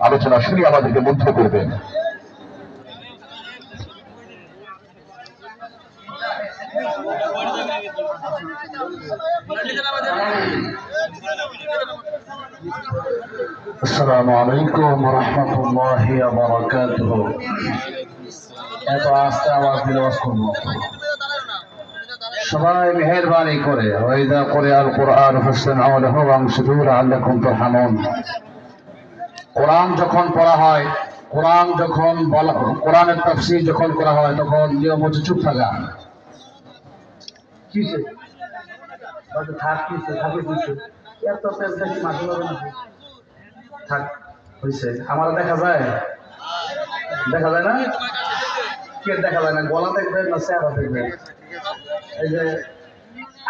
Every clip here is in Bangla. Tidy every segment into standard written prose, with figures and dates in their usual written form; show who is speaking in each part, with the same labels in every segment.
Speaker 1: আলোচনা শুনে আমাদেরকে মুগ্ধ করবেন।
Speaker 2: আসসালামু আলাইকুম ওয়া রাহমাতুল্লাহি ওয়া বারাকাতুহু। এত আস্তে আওয়াজ দিলে ওয়াজ করবো। সবাই মেহেরবানি করে ওয়াইদা কুরআল কুরআন ফাসতামিউ লাহু ওয়ানসিতু লাআল্লাকুম তুরহামুন। কোরআন যখন পড়া হয়, কোরআন যখন বলা, কোরআনের তাফসীর যখন করা হয়, তখন নিয়ম হচ্ছে চুপ থাকা। কিসে থাক কিসে থাকে কিসে এত পেঁচাচ্ছি মাঝে মাঝে থাক হয়েছে। আমার দেখা যায় না, কে দেখা যায় না, গলা দেখবেন না চেহারা দেখবেন। এই যে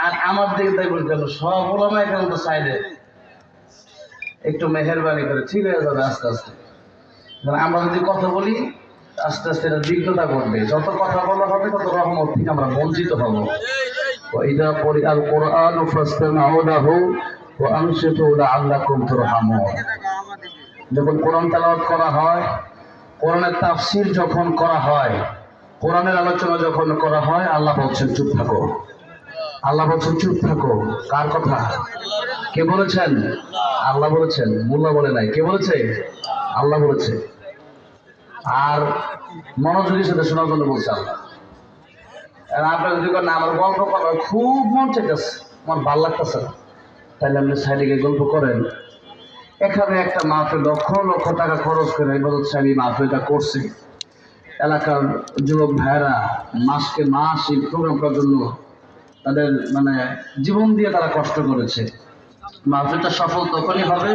Speaker 2: আর আমার দিকে দেখবেন কেন, সব ওলামা এখানে তো সাইডে একটু মেহেরবানি করে ঠিক হয়ে যাবে আস্তে আস্তে। আমরা যদি কথা বলি আস্তে আস্তে এটা বিঘ্নতা ঘটবে। যত কথা বলা হবে তত রহমত থেকে আমরা বঞ্চিত হব। ওয়াইদা কুরআল কুরআন ফাসতামিউ লাহু ওয়া আনসিতু লাআল্লাকুম তুরহামুন। যখন কোরআন তেলাওয়াত করা হয়, কোরআনের তাফসীর যখন করা হয়, কোরআনের আলোচনা যখন করা হয়, আল্লাহ বলছেন চুপ থাকো। আল্লাহ বলছেন চুপ থাকো। কার কথা? কে বলেছেন? আল্লাহ বলেছেন, মোল্লা বলে নাই। কে বলেছে? আল্লাহ বলেছে। আর মনোযোগের সাথে শোনার জন্য বলছে আল্লাহ। আপনার যদি না আমার গল্প করার খুব মন চাইতেছে, আমার ভালো লাগতেছে না, তাহলে আপনি সাইডে গিয়ে গল্প করেন। এখানে একটা মাহফিল লক্ষ লক্ষ টাকা খরচ করে ইবাদত সাহেব মাহফিলটা করছে। এলাকার যুবক ভাইয়েরা মাসকে মাস এই প্রোগ্রাম করার জন্য তাদের জীবন দিয়ে তারা কষ্ট করেছে। মাহফিলটা সফল তখনই হবে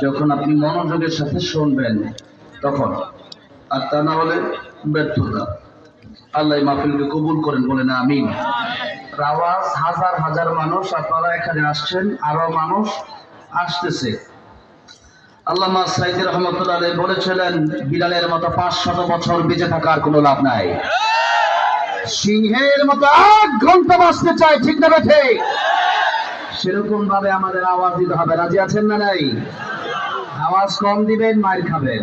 Speaker 2: যখন আপনি মনোযোগের সাথে শুনবেন, তখন। আর তা না হলে ব্যর্থতা। আল্লাহ মাহফিলকে কবুল করেন, বলেন আমিন। আওয়াজ হাজার হাজার মানুষ আপনারা এখানে আসছেন, আরো মানুষ আসতেছে। আল্লামা সাইদি রহমতুল্লাহ আলাইহি বলেছিলেন, বিলালের মতো 500 বছর বেঁচে থাকার কোনো লাভ নাই। সিংহের মতো 8 ঘন্টা বাঁচতে চাই, ঠিক না বেঠে? সেরকম ভাবে আমাদের আওয়াজ দিতে হবে। রাজি আছেন না নাই? আওয়াজ কম দিবেন, মাইর খাবেন।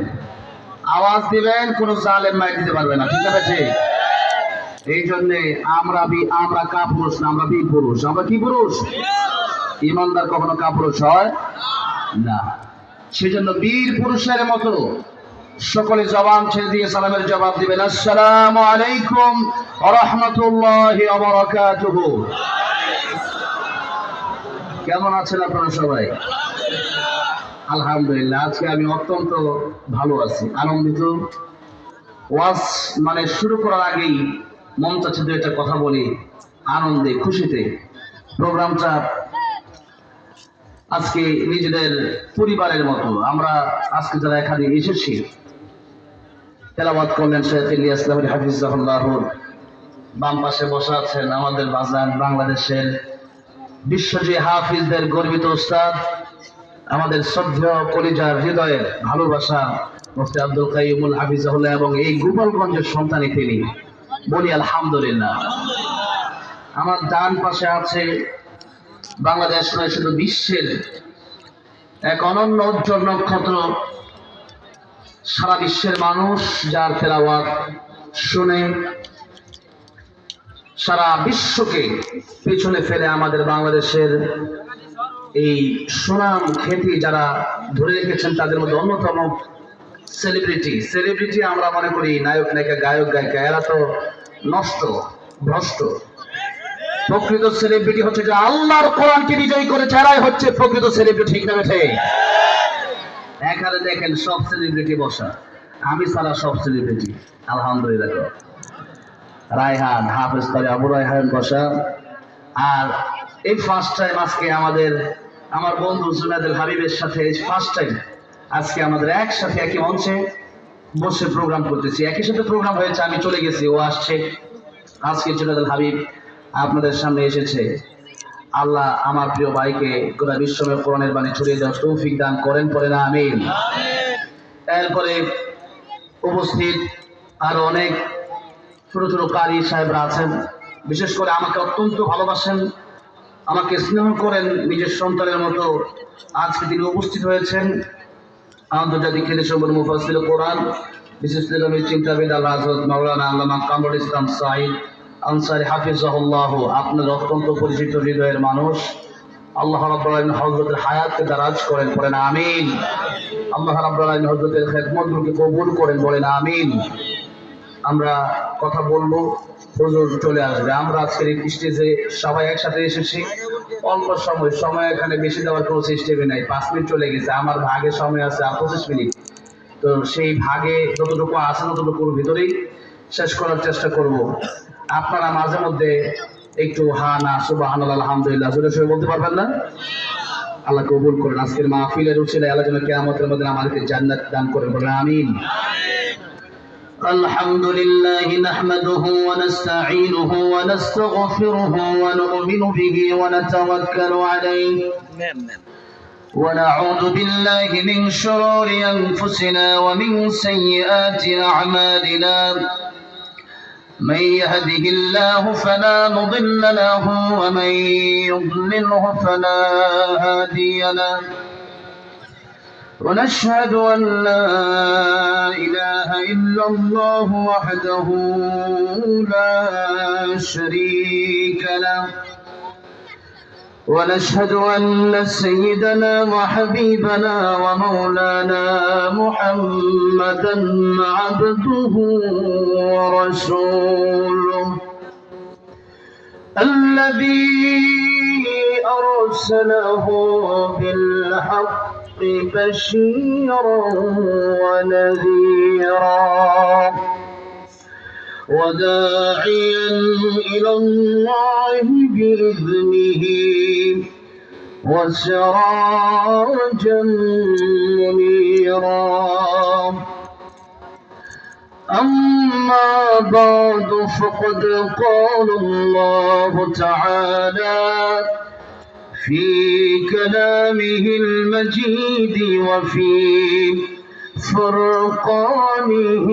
Speaker 2: আওয়াজ দিবেন, কোন জালেম মাইর দিতে পারবে না, ঠিক না বেঠে? এই জন্যে আমরা কাপুরুষ না, আমরা বীর পুরুষ। আমরা কি পুরুষ? ইমানদার কখনো কাপুরুষ হয় না। সেজন্য বীর পুরুষের মতো সকলে জবান ছেড়ে দিয়ে সালামের জবাব দিবেন, আসসালামু আলাইকুম ওয়া রাহমাতুল্লাহি ওয়া বারাকাতুহু। কেমন আছেন আপনারা সবাই? আলহামদুলিল্লাহ। আজকে আমি অত্যন্ত ভালো আছি, আনন্দিত। ওয়াজ শুরু করার আগেই মন চাচ্ছে দু একটা কথা বলি, আনন্দে খুশিতে। প্রোগ্রামটা আজকে নিজেদের পরিবারের মতো। আমরা আজকে যারা এখানে এসেছি, তেলাওয়াত করলেন শেখ ইলিয়াস লাহোরী হাফিজাহুল্লাহ, বাম পাশে বসে আছেন আমাদের বাজান বাংলাদেশের বিশ্বজয়ী হাফিজদের গর্বিত উস্তাদ, আমাদের শ্রদ্ধেয় কলিজার হৃদয়ের ভালোবাসা মুফতি আব্দুল কাইয়ুমুল হাফিজাহুল্লাহ, এবং এই গোপালগঞ্জের সন্তানই তিনি। বলি আলহামদুলিল্লাহ। আমার ডান পাশে আছে বাংলাদেশ নয় শুধু বিশ্বের এক অনন্য উজ্জ্বল নক্ষত্র, সারা বিশ্বের মানুষ যার তেলাওয়াত শুনে সারা বিশ্বকে পেছনে ফেলে আমাদের বাংলাদেশের এই সুনাম খ্যাতি যারা ধরে রেখেছেন, তাদের মধ্যে অন্যতম সেলিব্রিটি আমরা মনে করি নায়ক নায়িকা, গায়ক গায়িকা, এরা তো নষ্ট ভ্রষ্ট। প্রকৃত সেলিব্রিটি হচ্ছে যে আল্লাহর কোরআনকে বিজয়ী করেছে, এরাই হচ্ছে প্রকৃত সেলিব্রিটি, ঠিক না বেঠে? এখানে দেখেন সব সেলিব্রিটি বসা, আমি ছাড়া সব সেলিব্রিটি। আলহামদুলিল্লাহ। রায়হান হাফেজ কারি আবু রায়হান বসা। আর এই ফার্স্ট টাইম আজকে আমার বন্ধু জুনায়েদ হাবিবের সাথে ফার্স্ট টাইম আজকে আমাদের একসাথে একই মঞ্চে বসে প্রোগ্রাম করতেছি। একই সাথে প্রোগ্রাম হয়েছে, আমি চলে গেছি, ও আসছে। আজকে জুনায়েদ হাবিব আপনাদের সামনে এসেছে। আল্লাহ আমার প্রিয় ভাইকে গোটা বিশ্বময় কোরআনের বাণী ছড়িয়ে দেওয়ার তৌফিক দান করেন, পড়ে না আমিন। এরপরে উপস্থিত আরো অনেক ছোট ছোট কারি সাহেবরা আছেন, বিশেষ করে আমাকে অত্যন্ত ভালোবাসেন, আমাকে স্নেহ করেন নিজের সন্তানের মতো। আজকে তিনি উপস্থিত হয়েছেন। আন্তর্জাতিক খ্যাতিসম্পন্ন মুফাসসির কোরআন বিশেষ ইসলামী চিন্তাবিদ আল্লাহ হযরত মাওলানা আল্লামা কামরুল ইসলাম সাঈদ আনসারী হাফিজাহুল্লাহ, আপনার অত্যন্ত পরিচিত হৃদয়ের মানুষ। আল্লাহ রাব্বুল আলামিন হযরতের হায়াতকে দারাজ করেন, বলেন আমিন। আল্লাহ রাব্বুল আলামিন হযরতের খেদমতকে কবুল করেন, বলেন আমিন। আমরা কথা বলবো, হুজুর চলে আসবে। আমরা আজকের এই স্টেজে সবাই একসাথে এসেছি, অল্প সময় এখানে বেশি দেওয়ার কোনো সিস্টেমে নাই। 5 মিনিট চলে গেছে, আমার ভাগে সময় আছে আর 25 মিনিট। তো সেই ভাগে যতটুকু আছে ততটুকুর ভিতরেই শেষ করার চেষ্টা করব। আপনারা মাঝে মধ্যে একটু হা না সুবহানাল্লাহ আলহামদুলিল্লাহ জোরে সরে বলতে পারবেন না? আল্লাহ কবুল করেন। আজকের মাহফিলের উছিলায় আল্লাহ যেন কিয়ামতের মধ্যে আমাদেরকে জান্নাত দান করেন, বলেন আমিন। الحمد لله نحمده ونستعينه ونستغفره ونؤمن به ونتوكل عليه ونعوذ بالله من شرور أنفسنا ومن سيئات أعمالنا. من يهده الله فلا مضل له ومن يضلله فلا هادي له. ونشهد أن لا إله إلا الله وحده لا شريك له. ونشهد أن سيدنا وحبيبنا ومولانا محمدا عبده ورسوله الذي أرسله بالحق بشيرا ونذيرا وداعيا إلى الله بإذنه وسراجا منيرا. أما بعد فقد قال الله تعالى في كلامه المجيد وفي فرقانه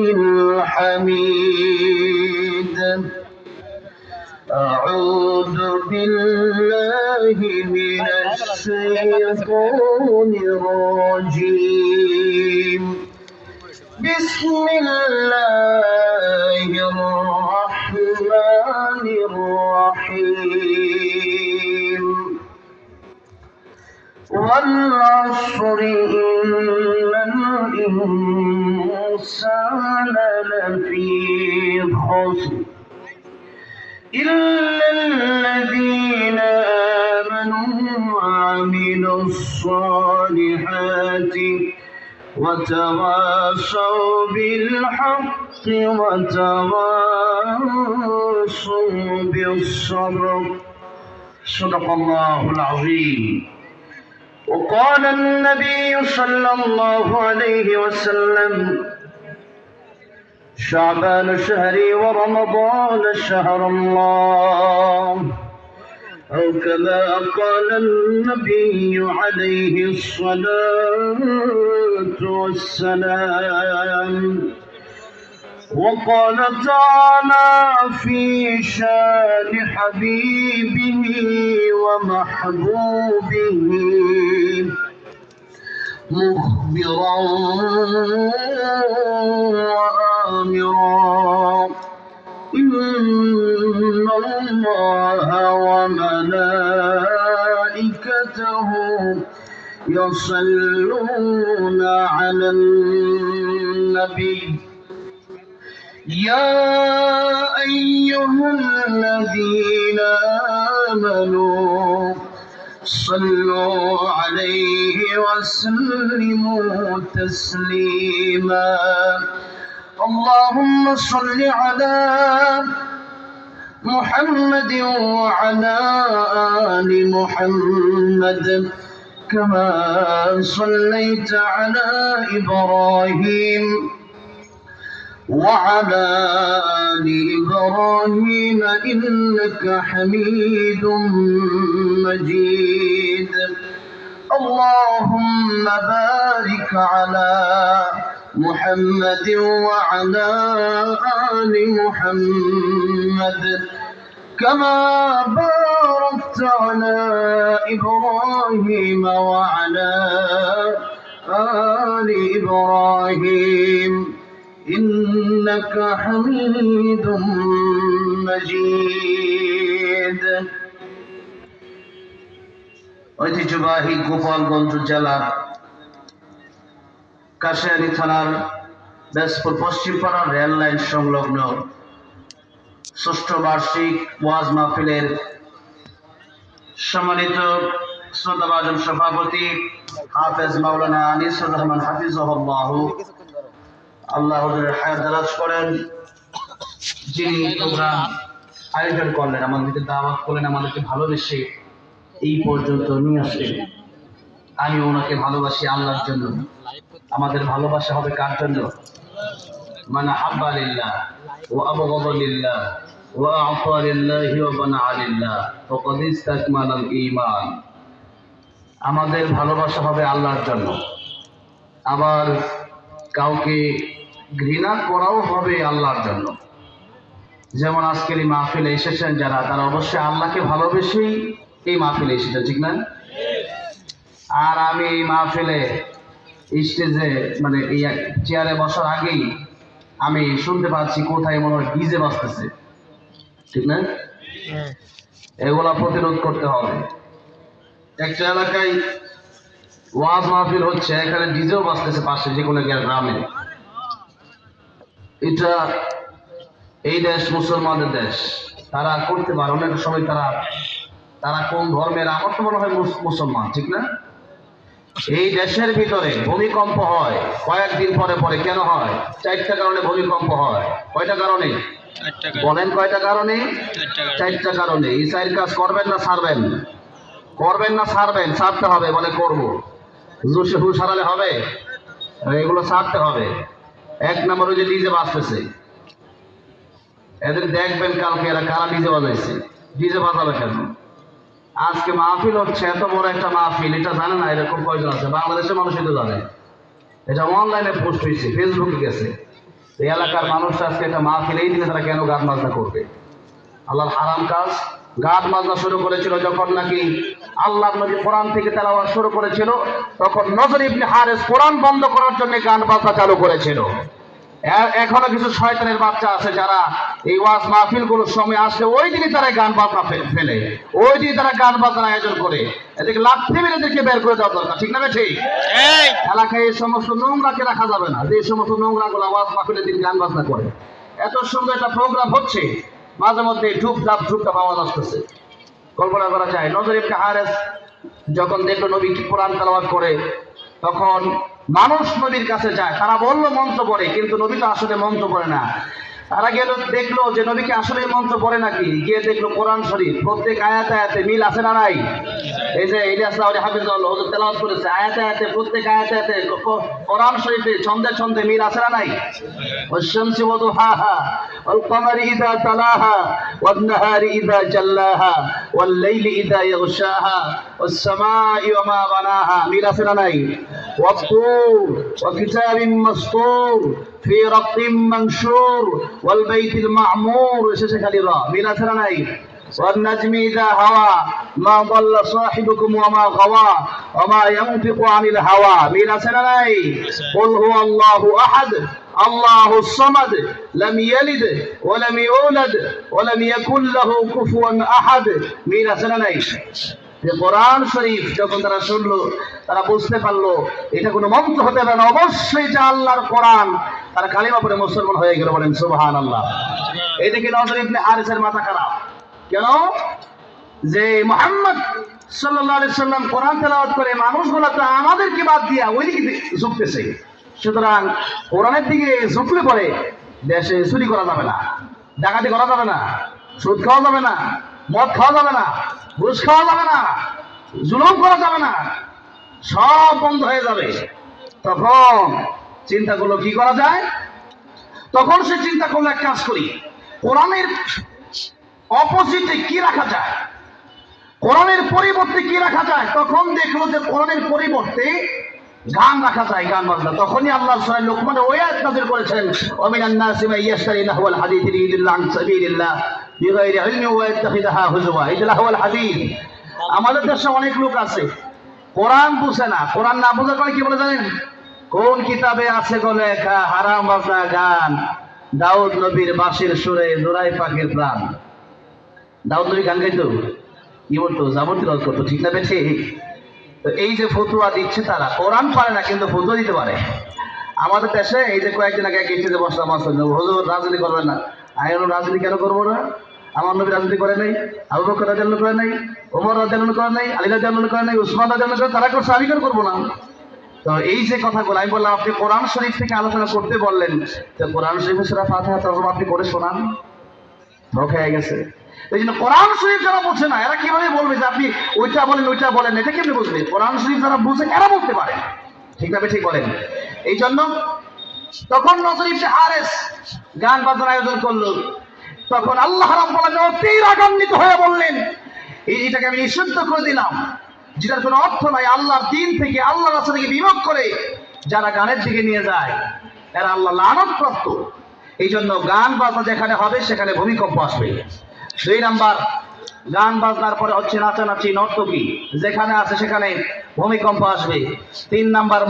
Speaker 2: الحميد. أعوذ بالله من الشيطان الرجيم. بسم الله الرحمن الرحيم. والعصر إن الإنسان لفي خسر إلا الذين آمنوا وعملوا الصالحات وتواصوا بالحق وتواصوا بالصبر. صدق الله العظيم. وقال النبي صلى الله عليه وسلم شعبان شهري ورمضان شهر الله، أو كما قال النبي عليه الصلاة والسلام. وقال تعالى في شان حبيبه ومحبوبه مخبرا وآمرا إن الله وملائكته يصلون على النبي يا أيها الذين آمنوا صلوا عليه وسلموا تسليما. اللهم صل على محمد وعلى آل محمد كما صليت على إبراهيم وعلى آل إبراهيم إنك حميد مجيد. اللهم بارك على محمد وعلى آل محمد كما باركت على إبراهيم وعلى آل إبراهيم إنك حميد مجيد ঐতিহ্যবাহী গোপালগঞ্জ জেলার কাশিয়ানী থানার বেসপুর পশ্চিমপাড়া রেল লাইন সংলগ্ন ষষ্ঠ বার্ষিক ওয়াজ মাহফিলের সম্মানিত শ্রদ্ধাভাজন সভাপতি হাফেজ মাওলানা আনিসুর রহমান হাফিজাহুল্লাহ, আল্লাহ হুজুরের হায়াত দারাজ করেন, যিনি প্রোগ্রাম আয়োজন করলেন, আমাদেরকে দাওয়াত করলেন, আমাদেরকে ভালোবেসে এই পর্যন্ত নিয়ে আসলেন। আমি ওনাকে ভালোবাসি আল্লাহর জন্য। আমাদের ভালোবাসা হবে কার জন্য? মান আহাব্বা লিল্লাহ ওয়া আবগাদা লিল্লাহ ওয়া আ'তা লিল্লাহি ওয়া মানা'a লিল্লাহ ফাকাদ ইসতাকমালাল ঈমান। আমাদের ভালোবাসা হবে আল্লাহর জন্য, আবার কাউকে ঘৃণা করাও হবে আল্লাহর জন্য। যেমন আজকের এই মাহফিলে এসেছেন যারা, তারা অবশ্যই আল্লাহকে ভালোবেসেই এই মাহফিলে এসেছে, ঠিক না? আর আমি এই মাহফিলে স্টেজে মানে এই চেয়ারে বসার আগেই আমি শুনতে পাচ্ছি কোথায় মনে হয় ডিজে বাজতেছে, ঠিক না? এগুলা প্রতিরোধ করতে হবে। একটা এলাকায় ওয়াজ মাহফিল হচ্ছে, এখানে ডিজেও বাজতেছে পাশে যে কোনো গ্রামে। এটা এই দেশ মুসলমানদের দেশ, তারা করতে পারে। অনেক সময় তারা কোন ধর্মের? আমার তো মনে হয় মুসলমান, ঠিক না? এই দেশের ভিতরে ভূমিকম্প হয় কয়েকদিন পরে পরে। কেন হয়? 4টা কারণে ভূমিকম্প হয়। কয়টা কারণে বলেন? কয়টা কারণে? 4টা কারণে। এই 4 কাজ করবেন না ছাড়বেন? করবেন না ছাড়বেন? ছাড়তে হবে। বলে করবো। জোশে হুশ হারালে হবে? এগুলো ছাড়তে হবে। 1 নম্বর ওই যে ডিজে বাজতেছে, এদের দেখবেন কালকে এরা কারা ডিজে বাজাইছে। ডিজে বাজাবে কেন? আজকে মাহফিল হচ্ছে, এত বড় একটা মাহফিল, এটা জানে না এরকম কয়জন আছে? বাংলাদেশের মানুষ এটা জানে। এটা অনলাইনে পোস্ট হয়েছে, ফেসবুকে গেছে। এই এলাকার মানুষ আজকে একটা মাহফিল, এই দিনে তারা কেন গান বাজনা করবে? আল্লাহর হারাম কাজ। গান বাজনা শুরু করেছিল যখন নাকি আল্লাহর নবী কোরআন থেকে তেলাওয়াত শুরু করেছিল, তখন নজর ইবনে হারেস কোরআন বন্ধ করার জন্য গান বাজনা চালু করেছিল। এখনো কিছু শয়তানের বাচ্চা আছে যারা এই ওয়াজ মাহফিল গুলোর সময় আসলে ওই দিনই তারা গান বাজনা ফেলে, ওই দিনই তারা গান বাজনা আয়োজন করে। এদেরকে লাথি মেরে এদেরকে বের করে দেওয়া দরকার, ঠিক না? ঠিক। এলাকায় এই সমস্ত নোংরাকে রাখা যাবে না, যে সমস্ত নোংরা গুলো ওয়াজ মাহফিলের দিন গান বাজনা করে। এত সুন্দর একটা প্রোগ্রাম হচ্ছে, মাঝে মধ্যে ঢুকঢাপ আওয়াজ আসতেছে, কল্পনা করা যায়। নজর ইবনে হারেস যখন দেখলো নবী কোরআন তেলাওয়াত করে, তখন মানুষ নবীর কাছে যায়। তারা বললো মন্ত্র পড়ে, কিন্তু নবী তো আসলে মন্ত্র পড়ে না। তারা গেল, দেখলো যে নবীকে আসলে মন্ত্র পড়ে নাকি। গিয়ে দেখলো কোরআন শরীফ প্রত্যেক আয়াতে আয়াতে মিল আছে না নাই? এই যে ইলিয়াস হাফিজাহুল্লাহ হুজুর তেলাওয়াত করেছে, আয়াতে আয়াতে প্রত্যেক আয়াতে আয়াতে কোরআন শরীফে ছন্দে ছন্দে মিল আছে না নাই? ওয়াশ-শামসি ওয়া দুহাহা ওয়াল কমারি ইযা তালাহা ওয়ান নাহারি ইযা জাল্লাহা ওয়াল লাইলি ইযা ইয়াগশাহা ওয়াস সামাই ওয়া মা বানাহা, মিল আছে না নাই? ওয়াত-তুর ওয়া কিতাবিন মাসতুর ফি রাক্কিম মানশুর ওয়াল বাইতিল মা'মুর, শেষে খালি রা, মিল আছে না নাই? والنجم إذا هوى ما ضل صاحبكم وما غوى وما ينطق عن الهوى، مين سناي؟ قل هو الله أحد الله الصمد لم يلد ولم يولد ولم يكن له كفوا أحد، مين سناي? কোরআন শরীফ যখন তারা শুনলো, তারা বুঝতে পারলো এটা কোনো মন্ত্র হতে পারে না, অবশ্যই এটা আল্লাহর কোরআন। তারা কালিমা পড়ে মুসলমান হয়ে গেল। বলেন সুবহানাল্লাহ। এদিকে নজর ইবনে হারিসের মাথা খারাপ। কেন? যে মুহাম্মদ সাল্লাল্লাহু আলাইহি সাল্লাম কোরআন তেলাওয়াত করে, মানুষগুলো তো আমাদেরকে বাদ দিয়া ওইদিকে ঝুঁকতেছে। সুতরাং কোরআনের দিকে ঝুঁকলে পরে দেশে চুরি করা যাবে না, ডাকাতি করা যাবে না, সুদ খাওয়া যাবে না, মদ খাওয়া যাবে না, ঘুষ খাওয়া যাবে না, জুলুম করা যাবে না, সব বন্ধ হয়ে যাবে। তখন চিন্তা করলো কি করা যায়। তখন সে চিন্তা করলো এক কাজ করি, কোরআনের অপোজিটে কি রাখা যায়, কোরআনের পরিবর্তে কি রাখা যায়। তখন দেখলো যে কোরআনের পরিবর্তে গান রাখা যায়, গান বাজনা। তখনই আল্লাহ সূরা লোকমানে ওই আয়াত নাযিল করেছেন, ওয়া মিনান নাসি মান ইয়াশতারি লাহওয়াল হাদীথি লিইউদিল্লা আন সাবিলিল্লাহ বিগাইরি ইলমি ওয়া ইয়াত্তাখিযুহা হুজুয়া। এই যে লাহওয়াল হাদীথ, আমাদের দেশে অনেক লোক আছে কোরআন বুঝে না। কোরআন না বুঝার পরে কি বলে জানেন? কোন কিতাবে আছে গো লেখা হারাম বাজনা গান দাউদ নবীর বাঁশির সুরে জোড়াই পাখির প্রাণ। দাউদ নবী গান গাইতো, কি বলতো? যাবতীয় রদ করতো, ঠিক না বেঠে? তো এই যে ফতুয়া দিচ্ছে তারা কোরআন পারে না কিন্তু ফতুয়া দিতে পারে। আমাদের দেশে এই যে কয়েকদিন আগে গেছে বসলাম হুজুর রাজনীতি করবেন না। আমি রাজনীতি কেন করবো না? আমার নবী রাজনীতি করে নাই, আবু বকর রাদিয়াল্লাহু করে নাই, ওমর রাদিয়াল্লাহু করে নাই, আলী রাদিয়াল্লাহু করে নাই, উসমান রাদিয়াল্লাহু করে, তারা করছে, আমি কেন করবো না? তো এই যে কথাগুলো আমি বললাম, আপনি কোরআন শরীফ থেকে আলোচনা করতে বললেন, তো কোরআন শরীফের সূরা ফাতিহা তরজমা আপনি করে শোনান। ধোঁকা হয়ে গেছে। এই জন্য কোরআন শরীফ যারা বোঝে না এরা কিভাবে বলবে যে আপনি ওইটা বলেন, এটা কেমনি বুঝবে? কোরআন শরীফ যারা বুঝে এরা বলতে পারে, ঠিক না? ঠিক বলেন। এই জন্য তখন নজর ইবনে হারেস গান বাজনার আয়োজন করলো। তখন আল্লাহ রাব্বুল আলামিন অতি রাগান্বিত হয়ে বললেন, এইটাকে আমি নিষিদ্ধ করে দিলাম, যেটার কোনো অর্থ নাই। আল্লাহর দিন থেকে, আল্লাহ রাসূল থেকে বিমুখ করে যারা গানের দিকে নিয়ে যায় এরা আল্লাহ লানতপ্রাপ্ত। এই জন্য গান বাজনা যেখানে হবে সেখানে ভূমিকম্প আসবে। 2 নাম্বার, গান বাজনার পরে হচ্ছে নাচানাচি নর্তকী, যেখানে আছে সেখানে ভূমিকম্প আসবে। 3 নাম্বার,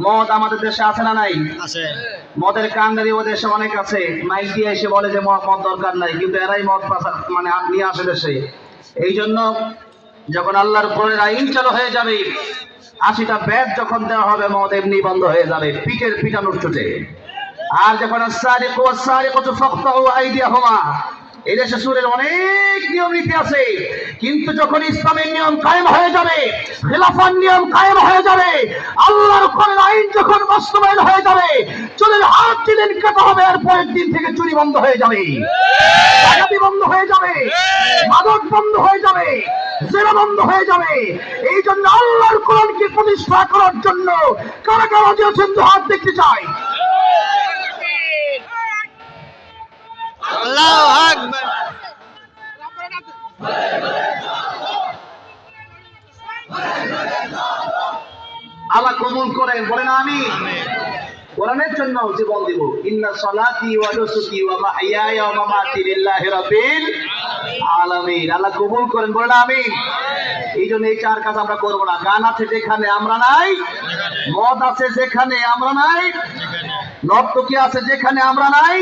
Speaker 2: মদ আমাদের দেশে আছে না নাই?
Speaker 3: আছে।
Speaker 2: মদের কান্ডারি ও দেশে অনেক আছে, মাইক দিয়ে এসে বলে যে মদ দরকার নাই, কিন্তু এরাই মদ মানে নিয়ে আসে দেশে। এই জন্য যখন আল্লাহর কোরআনের আইন চালু হয়ে যাবে, 80টা ব্যাট যখন দেওয়া হবে, মদ এমনি বন্ধ হয়ে যাবে পিঠের পিটানোর চোটে। আর যখন আস-সারিকু ওয়াস-সারিকাতু ফাকতাউ আইদিয়াহুমা, এই দেশে সুরের অনেক নিয়ম নীতি আছে, কিন্তু যখন ইসলামের নিয়ম কায়েম হয়ে যাবে, খেলাফার নিয়ম কায়েম হয়ে যাবে, আল্লাহর কোরআনের আইন যখন বাস্তবায়ন হয়ে যাবে, চুরির হাত যেদিন কাটা হবে আর পরের দিন থেকে চুরি বন্ধ হয়ে যাবে, ডাকাতি বন্ধ হয়ে যাবে, মাদক বন্ধ হয়ে যাবে, জেনা বন্ধ হয়ে যাবে। এই জন্য আল্লাহর কোরআনকে প্রতিষ্ঠা করার জন্য কারা কারা দিয়েছেন তো হাত দেখতে চাই।
Speaker 3: আল্লাহু আকবার।
Speaker 2: আল্লাহ কবুল করেন, বলেন আমিন। কোরআনের জন্য জীবন দিব। ইন্না সলাতি ওয়া নুসুকি ওয়া মাহইয়ায়া ওয়া মামাতি লিল্লাহি রাব্বিল আলামিন। আল্লাহ কবুল করেন, বলেন আমিন। এই জন্য এই 4 কাজ আমরা করব না। গান আছে যেখানে আমরা নাই, মদ আছে যেখানে আমরা নাই, নর্তকী আছে যেখানে আমরা নাই,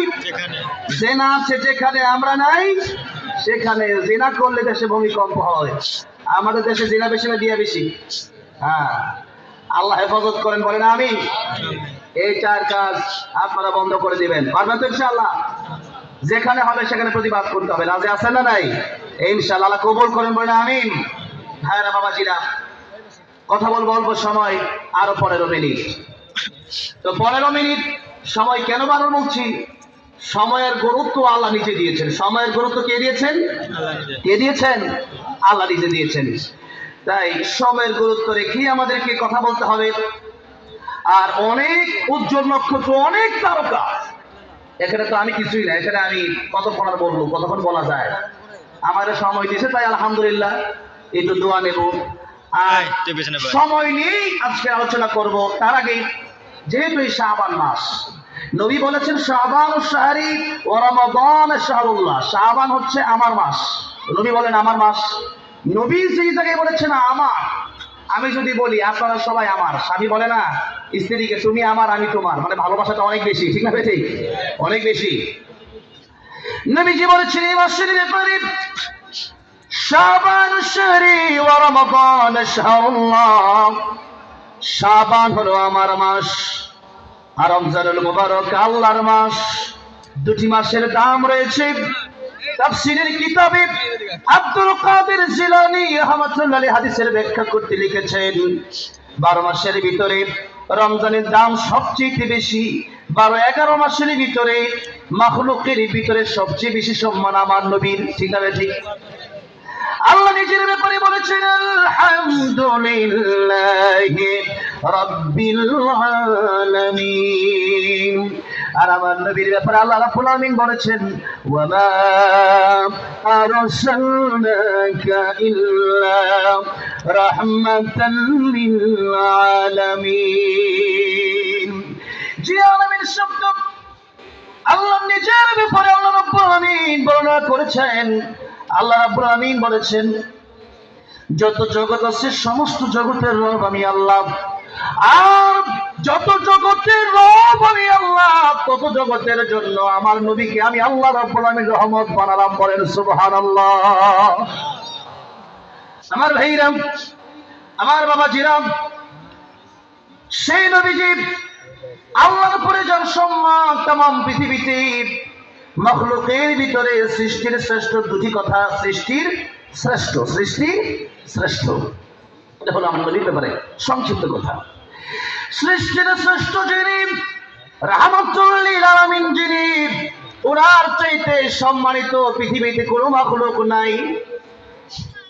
Speaker 2: জেনা আছে যেখানে আমরা নাই, সেখানে জেনা করলে দেশে ভূমিকম্প হয়। আমাদের দেশে জেনা বেশি না বিয়া বেশি? হ্যাঁ, আল্লাহ হেফাজত করেন, বলেন আমিন। এই 4 কাজ আপনারা বন্ধ করে দিবেন, পারবেন তো ইনশাআল্লাহ? যেখানে হবে সেখানে প্রতিবাদ করতে হবে, রাজি আছেন না নাই? ইনশাআল্লাহ আল্লাহ কবুল করেন, বলেন আমিন। ভাইরা বাবাজিরা, কথা বলবো অল্প সময়, আরো 15 মিনিট। তো 15 মিনিট সময় কেন বারবার বলছি? সময়ের গুরুত্ব আল্লাহ নিজে দিয়েছেন। সময়ের গুরুত্ব কে দিয়েছেন? কে দিয়েছেন? আল্লাহ নিজে দিয়েছেন। তাই সময়ের গুরুত্ব রেখেই আমাদেরকে কথা বলতে হবে। আর অনেক উজ্জ্বল নক্ষত্র, অনেক তারকা, এখানে তো আমি কিছুই না। এখানে আমি কতক্ষণ আর বলবো, কতক্ষণ বলা যায়? আমার সময় দিয়েছে, তাই আলহামদুলিল্লাহ একটু দোয়া নেব। আর সময় নিয়েই আজকে আলোচনা করব। তার আগে যেহেতু এই শাবান মাস, নবী বলেছেন শাবানু শাহরি ওয়া রমাদান শাহরুল্লাহ, শাবান হচ্ছে আমার মাস। নবী বলেন আমার মাস। নবী সেই জায়গায় বলেছেন আমার। আমি যদি বলি আপনারা সবাই আমার, স্বামী বলে না স্ত্রীকে তুমি আমার আমি তোমার, মানে ভালোবাসাটা অনেক বেশি, ঠিক না? ঠিক, অনেক বেশি। নবীজি বলেছেন এই মাসের ব্যাপারে শাবানু শাহরি ওয়া রমাদান শাহরুল্লাহ, শাবান হলো আমার মাস আর রমজানুল মুবারক আল্লাহর মাস। দুটি মাসের দাম রয়েছে। তাফসীরের কিতাবে আব্দুল কাদের জিলানী রাহমাতুল্লাহ আলাইহি হাদিসের ব্যাখ্যা করতে লিখেছেন 12 মাসের ভিতরে রমজানের দাম সবচেয়ে বেশি। 12-11 মাসের ভিতরে মাখলুকের ভিতরে সবচেয়ে বেশি সম্মান আমার নবীর, ঠিক না? ঠিক। আল্লাহ নিজের ব্যাপারে বলেছেন আলহামদুলিল্লাহি রাব্বিল আলামিন। আর আমার নবীর ব্যাপারে আল্লাহ রাব্বুল আলামিন বলেছেন ওয়া মা আরসালনাকা ইল্লা রাহমাতাল লিল আলামিন। যে আলামিন শব্দ আল্লাহ নিজের ব্যাপারে আল্লাহ রাব্বুল আলামিন বর্ণনা করেছেন। আল্লাহ রাব্বুল আলামিন বলেছেন যত জগৎ আছে সমস্ত জগতের রব আমি আল্লাহ, আর যত জগতের রব আমি আল্লাহ, তত জগতের জন্য আমার নবীকে আমি আল্লাহ রাব্বুল আলামিন রহমত বানালাম। বলেন সুবহানাল্লাহ। আমার ভাইরা, আমার বাবাজিরা, সেই নবীজি আল্লাহর পরে যার সম্মান তামাম পৃথিবীতে মাখলুকের ভিতরে সৃষ্টির শ্রেষ্ঠ দুটি কথা, সৃষ্টির শ্রেষ্ঠ, সৃষ্টির শ্রেষ্ঠ, এটা হলো আমার নবীর ব্যাপারে সংক্ষিপ্ত কথা। সৃষ্টির শ্রেষ্ঠ যিনি, রাহমাতুল লিল আলামিন যিনি, ওনার চাইতে সম্মানিত পৃথিবীতে কোনো মাখলুক নাই।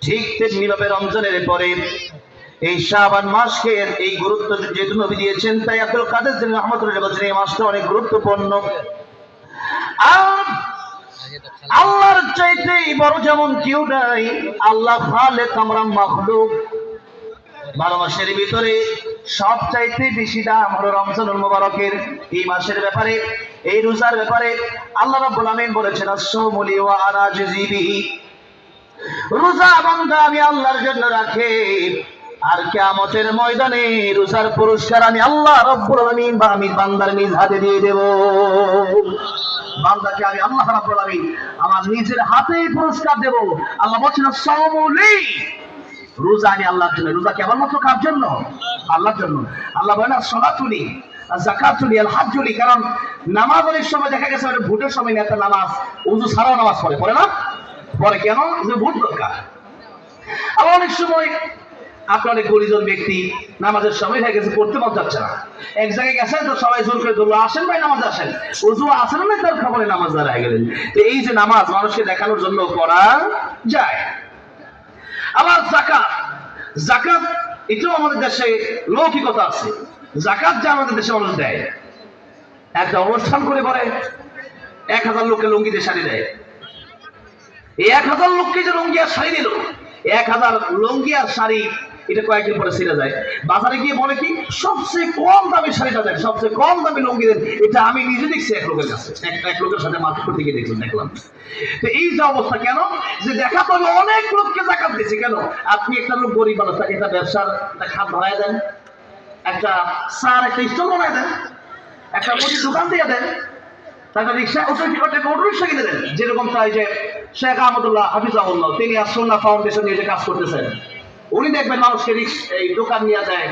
Speaker 2: ঠিক তেমনি ভাবে রমজানের পরে এই শাবান মাসকে এই গুরুত্ব যেহেতু নবী দিয়েছেন, তাই আব্দুল কাদের জিলানী রাহমাতুল্লাহ বলেছেন এই মাসটা অনেক গুরুত্বপূর্ণ। আর আল্লাহর চাইতে বড় যেমন কেউ নাই, আল্লাহ খালেক, আমরা মাখলুক। 12 মাসের ভিতরে সব চাইতে বেশি দাম হলো রমজানুল মুবারকের এই মাসের ব্যাপারে, এই রোজার ব্যাপারে আল্লাহ রাব্বুল আলামিন বলেছেন আস-সাওমু লি ওয়া আনা আজজি বিহি, রোজা বান্দা আমি আল্লাহর জন্য রাখে, আর কিয়ামতের ময়দানে রোজার পুরস্কার আমি আল্লাহ রাব্বুল আলামিন বা আমি বান্দার নিজ হাতে দিয়ে দেব। বান্দাকে আমি আল্লাহ রাব্বুল আলামিন আমার নিজের হাতেই পুরস্কার দেব। আল্লাহ বলেছেন আস-সাওমু লি, রোজা আমি আল্লাহর জন্য। রোজা কেবলমাত্র কার জন্য? আল্লাহর জন্য। আল্লাহ বলেন সালাতু লি, যাকাতু লি, আল হাজ্জু লি। কারণ নামাজ অনেক সময় দেখা গেছে ভোটের সময় একটা নামাজ ওযু ছাড়াও নামাজ পড়ে না, পরে কেন? যে ভোট দরকার। আবার অনেক সময় আপনার অনেক গরিজন ব্যক্তি নামাজের সময় হয়ে গেছে, পড়তে মন যাচ্ছে না, এক জায়গায় গেছেন তো সবাই জোর করে ধরলো আসেন ভাই নামাজ আসেন, ওযু আসেন না, তার খবরে নামাজ দাঁড়ায় গেলেন। তো এই যে নামাজ মানুষকে দেখানোর জন্য করা যায়। আবার যাকাত, যাকাত এটাও আমাদের দেশে লৌকিকতা আছে। যাকাত যে আমাদের দেশে মানুষ দেয়, একটা অনুষ্ঠান করে পরে 1000 লোককে লুঙ্গিতে শাড়ি দেয়। এই 1000 লোককে যে লুঙ্গি আর শাড়ি দিল, 1000 লুঙ্গি আর শাড়ি, এটা কয়েকদিন পরে ছিঁড়ে যায়। বাজারে গিয়ে বলে কি সবচেয়ে কম দামি শাড়িটা দেন, সবচেয়ে কম দামি লুঙ্গি দেন। এটা আমি নিজে দেখছি এক লোকের কাছে, এক লোকের সাথে মার্কেট করতে গিয়ে দেখলাম। তো এই যে অবস্থা কেন? যে দেখা তো অনেক লোককে যাকাত দিচ্ছে। কেন? আপনি একটা লোক গরিব মানুষ, তাকে একটা ব্যবসার খাত ধরায় দেন, একটা সার একটা স্টল বানায় দেন, একটা মুদির দোকান দিয়ে দেন, তাকে রিক্সা অটো রিক্সা কিনে দেন। যেরকম তাই যে শেখ আহমদুল্লাহ হাফিজাহুল্লাহ, তিনি আসুন্নাহ ফাউন্ডেশন নিয়ে যে কাজ করতেছেন, উনি দেখবেন মানুষকে এই দোকান নিয়ে যায়,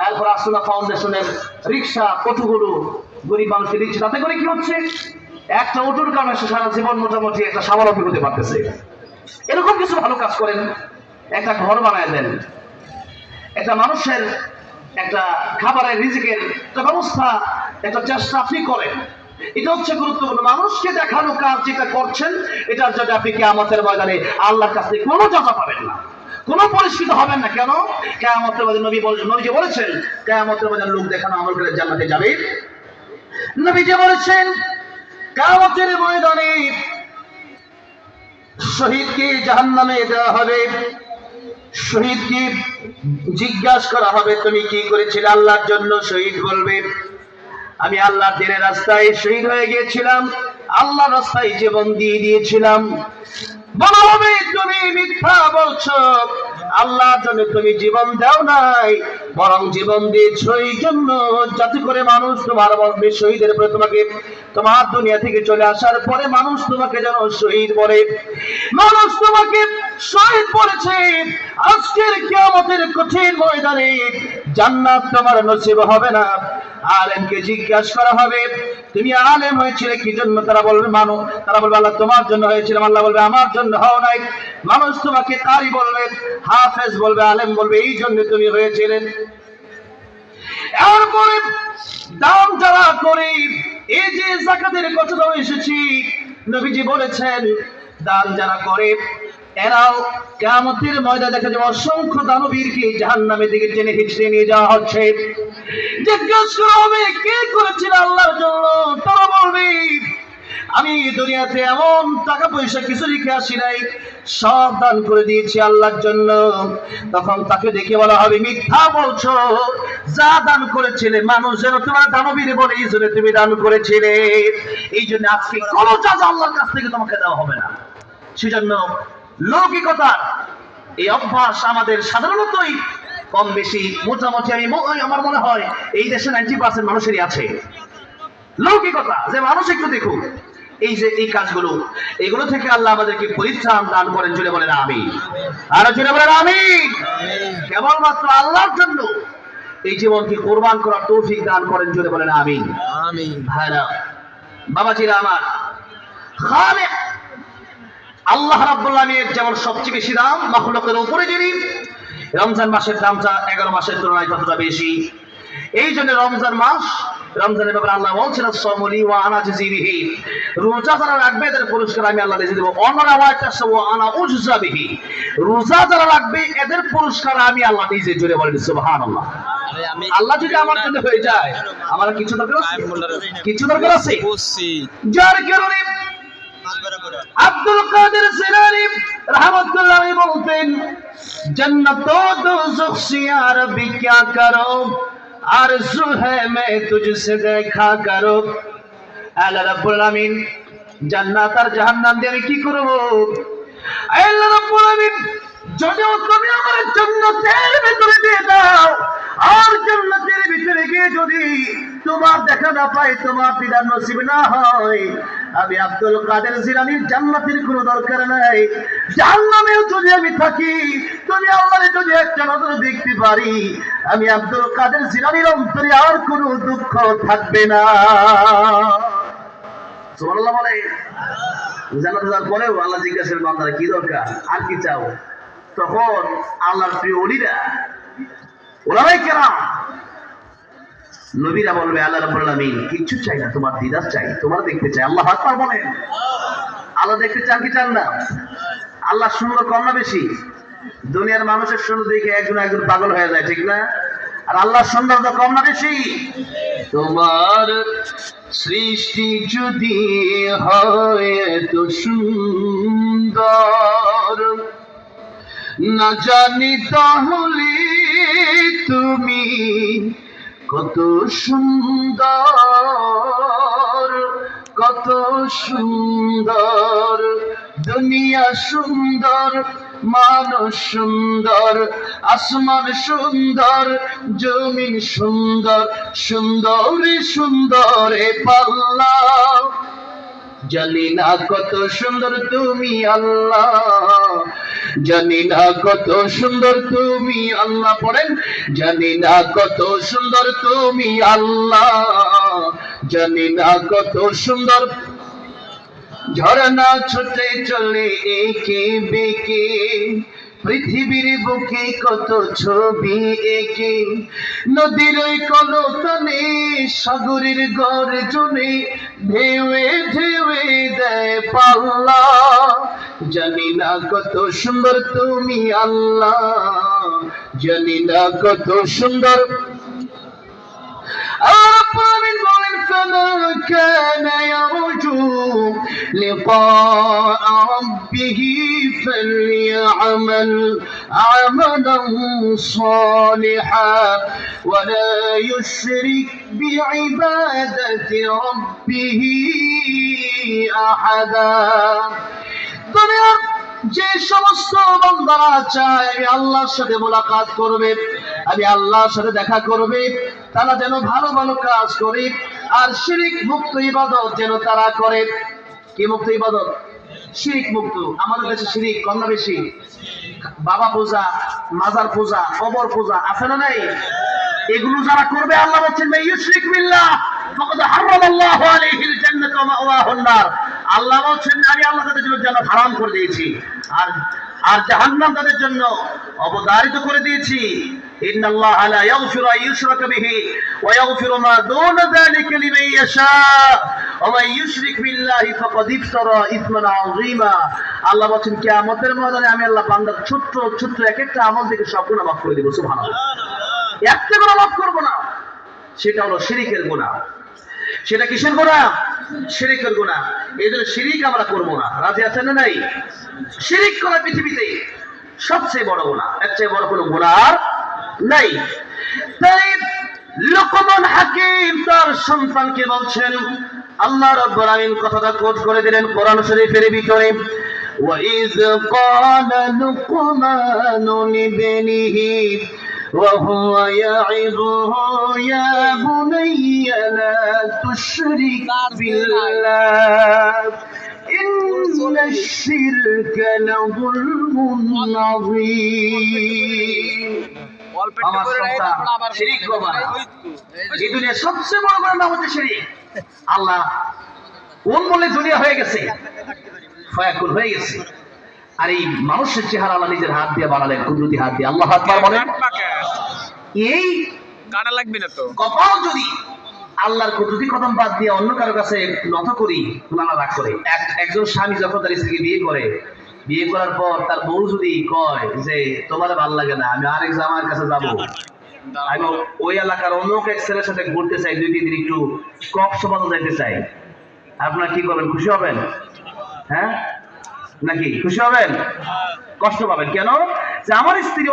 Speaker 2: এরপর আসুন্নাহ ফাউন্ডেশনের রিক্সা অটোগুলো গরিব মানুষকে দিচ্ছে। তাতে করে কি হচ্ছে? একটা অটোর কারণে সে সারা জীবন মোটামুটি একটা স্বাবলম্বী হতে পারতেছে। এরকম কিছু ভালো কাজ করেন, একটা ঘর বানায় দেন, একটা মানুষের একটা খাবারের রিজিকের একটা ব্যবস্থা, একটা চেষ্টা আপনি করেন। এটা হচ্ছে গুরুত্বপূর্ণ। মানুষকে দেখানো কাজ যেটা করছেন, এটার জন্য আপনি কিয়ামতের ময়দানে আল্লাহর কাছে কোনো জাযা পাবেন না, কোনো পরিষ্কৃত হবেন না। কেন? কিয়ামতের ময়দানে নবীজি বলেছেন কিয়ামতের ময়দানে লোক দেখানো আমল করে জান্নাতে যাবে। নবীজি বলেছেন কিয়ামতের ময়দানে শহীদকে জাহান্নামে দেওয়া হবে, শহীদকে জিজ্ঞাসা করা হবে তুমি কি করেছিলে আল্লাহর জন্য। শহীদ বলবে আমি আল্লাহর দ্বীনের রাস্তায় শহীদ হয়ে গিয়েছিলাম, আল্লাহর রাস্তায় জীবন দিয়ে দিয়েছিলাম। বলা হবে তুমি মিথ্যা বলছো, আল্লাহর জন্য তুমি জীবন দাও নাই, বরং জীবন দিয়েছো এই জন্য যাতে করে মানুষ তোমার শহীদের পরে তোমাকে, তোমার দুনিয়া থেকে চলে আসার পরে মানুষ তোমাকে যেন শহীদ বলে। মানুষ তোমাকে শহীদ বলেছে, আজকের কিয়ামতের কঠিন ময়দানে জান্নাত তোমার নসিব হবে না। আলেমকে জিজ্ঞাসা করা হবে তুমি আলেম হয়েছিলে কি জন্য? তারা বলবে আল্লাহ তোমার জন্য হয়েছিলাম। আল্লাহ বলবে আমার জন্য হও নাই। মানুষ তোমাকে কারি বলবে, হাফেজ বলবে, আলেম বলবে এই জন্য তুমি হয়েছিলেন। এরপরে দান যারা করে, এই যে যাকাতের কথা এসেছি, নবীজি বলেছেন দান যারা করে এরাও কিয়ামতের ময়দানে দেখা যাবে অসংখ্য দানবীরকে জাহান্নামের দিকে টেনে হিঁচড়ে নিয়ে যাওয়া হচ্ছে। জিজ্ঞাসা করা হবে কে করেছিল আল্লাহর জন্য? তারা বলবে আমি দুনিয়াতে এমন টাকা পয়সা কিছু রেখে আসি নাই, সব দান করে দিয়েছি আল্লাহর জন্য। তখন তাকে দেখে বলা হবে মিথ্যা বলছো, যা দান করেছিলে মানুষ যেন তোমার দানবীর বলে এই জন্য তুমি দান করেছিলে। এই জন্য আজকে কোনো জাযা আল্লাহর কাছ থেকে তোমাকে দেওয়া হবে না। সেজন্য লৌকিকতার
Speaker 3: এই অভ্যাস আমাদের সাধারণতই কম বেশি মোটামুটি আমার মনে হয় এই দেশে 90% মানুষেরই আছে। লৌকিকতা যে মানুষ একটু দেখুন, এই যে এই কাজগুলো, এগুলো থেকে আল্লাহ আমাদেরকে পরিত্রাণ দান করেন। জুড়ে বলেন আমিন। আর জুড়ে বলেন আমিন। কেবলমাত্র আল্লাহর জন্য এই জীবনকে কোরবান করার তৌফিক দান করেন। জুড়ে বলেন আমিন। ভাইরা, বাবাজিরা আমার, খালেক আল্লাহ রাব্বুল আলামিনের যেমন সবচেয়ে বেশি দাম, মাখলুকের উপরে যিনি, রমজান মাসের দামটা 11 মাসের তুলনায় কতটা বেশি। এই জন্য রমজান মাস, রমজানের ব্যাপারে আল্লাহ বলছেন সমলি ওয়া আনা জাযি বিহি, রোজা যারা রাখবে এদের পুরস্কার আমি আল্লাহ দিয়ে দেব। অনরা ওয়া তাসবু আনা উজযা বিহি, রোজা যারা রাখবে এদের পুরস্কার আমি আল্লাহ নিজে। জোরে বলেন সুবহানাল্লাহ। আল্লাহ যদি আমার জন্য হয়ে যায়, আমার কিছু দরকার আছে? কিছু দরকার আছে? যার কারণে আব্দুল কাদের জিলানী রাহমাতুল্লাহ আলাইহি বলতেন, जन्नत दोज़ख से या रब्बी क्या करो, आरज़ू है मैं तुझसे देखा करो। আল্লাহ রাব্বুল আমিন জান্নাত আর জাহান্নাম দিয়ে আমি কি করব? আল্লাহ রাব্বুল আমিন যদিও তুমি আমার জান্নাতের ভিতরে দিয়ে দাও, আর জান্নাতের ভিতরে গিয়ে যদি তোমার দেখা না পাই, তোমার দিদার নসিব না হয়, আমি আব্দুল কাদের জিলানীর জান্নাতের কোনো দরকার নাই। জাহান্নামেও যদি আমি থাকি, তুমি আল্লাহরে যদি একটা নজর দেখতে পারি, আমি আব্দুল কাদের জিলানীর অন্তরে আর কোনো দুঃখ থাকবে না। সুবহানাল্লাহ বলে। জান্নাতে যাওয়ার পরেও আল্লাহ জিজ্ঞাসা করেন, বান্দারা কি দরকার, আর কি চাও? তখন আল্লাহর প্রিয় ওলিরা, ওলামায়ে কেরাম, নবীরা বলবে, আল্লাহ রাব্বুল আলামিন কিচ্ছু চাই না, তোমার দিদার চাই, তোমার দেখতে চাই। আল্লাহু আকবার বলেন। আল্লাহ দেখতে চান কি চান না? আল্লাহ সুন্দর কম না বেশি? দুনিয়ার মানুষের সুন্দর দেখে একজন একজন পাগল হয়ে যায়, ঠিক না? আর আল্লাহ সুন্দর তো কম না বেশি? তোমার সৃষ্টি যদি হয় এত সুন্দর, না জানি তাহলে তুমি কত সুন্দর, কত সুন্দর। দুনিয়া সুন্দর, মানুষ সুন্দর, আসমান সুন্দর, জমিন সুন্দর, সুন্দরে সুন্দরে পাল্লা। জানি না কত সুন্দর তুমি আল্লাহ, জানি না কত সুন্দর তুমি আল্লাহ। পড়েন, জানি না কত সুন্দর তুমি আল্লাহ, জানি না কত সুন্দর। ঝরনা ছুটে চলে একে বেঁকে, পৃথিবীর বুকে কত ছবি এঁকে, নদীর ওই কলতানে, সাগরের গর্জনে, ঢেউয়ে ঢেউয়ে দেয় পাল্লা। জানি না কত সুন্দর তুমি আল্লাহ, জানি না কত সুন্দর। فمن كان يرجو لقاء ربه فليعمل عملا صالحا ولا يشرك بعبادة ربه أحدا। যে সমস্ত বান্দারা চায় আমি আল্লাহর সাথে মুলাকাত করবে, আমি আল্লাহর সাথে দেখা করবে, তারা যেন ভালো ভালো কাজ করে, আর শিরক মুক্ত ইবাদত যেন তারা করে। কি মুক্ত ইবাদত? শিরক মুক্ত। আমাদের কাছে শিরক কম না বেশি? বাবা পূজা, মাজার পূজা, কবর পূজা আছে না নাই? এগুলো যারা করবে আল্লাহ বলছেন, মান ইউশরিক বিল্লাহ ফাকাদ হারামাল্লাহু আলাইহিল জান্নাত ওয়া মাওয়াহুন নার। আল্লাহ বলছেন, আমি আল্লাহ তাদের জন্য জান্নাত হারাম করে দিয়েছি, আর জাহান্নাম তাদের জন্য অবধারিত করে দিয়েছি। ইন্নাল্লাহা লা ইয়াগফিরু আন ইউশরাকা বিহি ওয়া ইয়াগফিরু মা দুনা যালিকা লিমান ইয়াশা ওয়া মান ইউশরিক বিল্লাহি ফাকাদ ইফতারা ইসমান আযীমা। আল্লাহ বলেন, কিয়ামতের ময়দানে আমি আল্লাহ বান্দার ছোট ছোট এক একটা আমল থেকে সব গুনাহ মাফ করে দেব। সুবহানাল্লাহ। একটা গুনাহ মাফ করব না, সেটা হলো শিরকের গুনাহ। সেটা কিসের গুনাহ? শিরকের গুনাহ। এইজন্য শিরক আমরা করব না। রাজি আছেন না নাই? শিরক করা পৃথিবীতে সবচেয়ে বড় গুনাহ, এর চেয়ে বড় কোনো গুনাহ আর নাই। তাই লোকমান হাকিম তার সন্তানকে বলছেন, আল্লাহ রাব্বুল আলামিন কথাটা কোট করে দিলেন কোরআন শরীফের ভিতরে, وإذ قال لقمان لابنه وهو يعظه يا بني لا تشرك بالله إن الشرك لظلم عظيم আমার সন্তান শিরিক করবা না। এই দুনিয়ার সবচেয়ে বড় বড় নাম হচ্ছে শিরিক। আল্লাহ কোন বলে দুনিয়া হয়ে গেছে, ফায়াকুল হয়ে গেছে। আর এই মানুষের চেহারা আল্লাহ নিজের হাত দিয়ে বানালেন, কুদরতি হাত দিয়ে। আল্লাহ আকবার বলেন। এই
Speaker 4: কাটা লাগবে না তো
Speaker 3: কপাল যদি আল্লাহর কুদরতি কদম বাদ দিয়ে অন্য কারো কাছে নত করি, নানা রাগ করে। একজন স্বামী যখন তার স্ত্রীকে বিয়ে করে, বিয়ে করার পর তার বউ যদি কয় যে তোমার ভাল লাগে না, আমি আরেক জামার কাছে যাবো, আমি ওই এলাকার অন্য এক ছেলের সাথে ঘুরতে চাই, 2-3 দিন একটু কক্সবাজার যাইতে চাই, আপনারা কি করবেন? খুশি হবেন? হ্যাঁ নাকি খুশি হবেন? কষ্ট পাবেন কেন? যে আমার স্ত্রী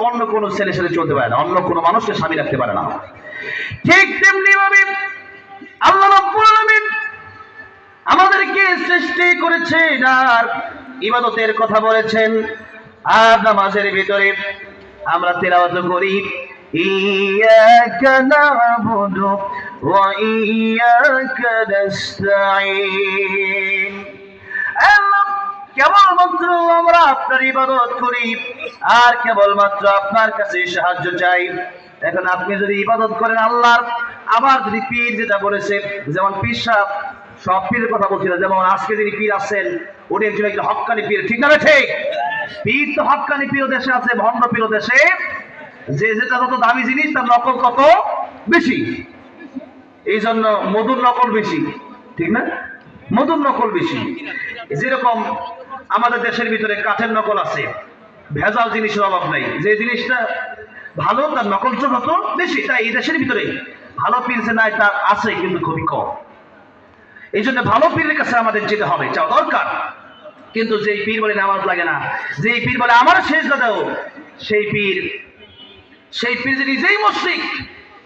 Speaker 3: অন্য কোন ছেলের সাথে চলতে পারে না, অন্য কোন মানুষকে স্বামী রাখতে পারে না। ঠিক তেমনি ভাবে আল্লাহ রাব্বুল আলামিন আমাদেরকে সৃষ্টি করেছে, আর ইবাদতের কথা বলেছেন। আর নামাজের ভিতরে আমরা তেলাওয়াত করি ইয়াকা না'বুদু ওয়া ইয়াকা নাস্তাঈন। আল্লাহ কেবলমাত্র আমরা আপনার ইবাদত করি আর কেবলমাত্র আপনার কাছে সাহায্য চাই। এখন আপনি যদি ইবাদত করেন আল্লাহর, আবার যদি পীর যেটা বলেছে, যেমন পীর সাহেব, সব পীরের কথা বলছিল, যেমন আজকে যিনি পীর আছেন উনি একজন হক্কানি পীর, ঠিক না? ঠিক পীর তো হক্কানি পীর দেশে আছে, ভণ্ড পীর দেশে। যে যেটা যত দামি জিনিস তার নকল কত বেশি, এই জন্য মধুর নকল বেশি, ঠিক না? মধুর নকল বেশি। যেরকম আমাদের দেশের ভিতরে কাঠের নকল আছে, ভেজাল জিনিসের অভাব নাই, যে জিনিসটা ভালো তার নকল যত বেশি। তাই এই দেশের ভিতরে ভালো পীর যে নাই তা আছে, কিন্তু খুবই কম। এই জন্য ভালো পীরের কাছে আমাদের যেতে হবে, চাওয়া দরকার। কিন্তু যেই পীর বলে নামাজ লাগে না, যেই পীর বলে আমার সেজদা দাও, সেই পীর যে নিজেই মুশরিক,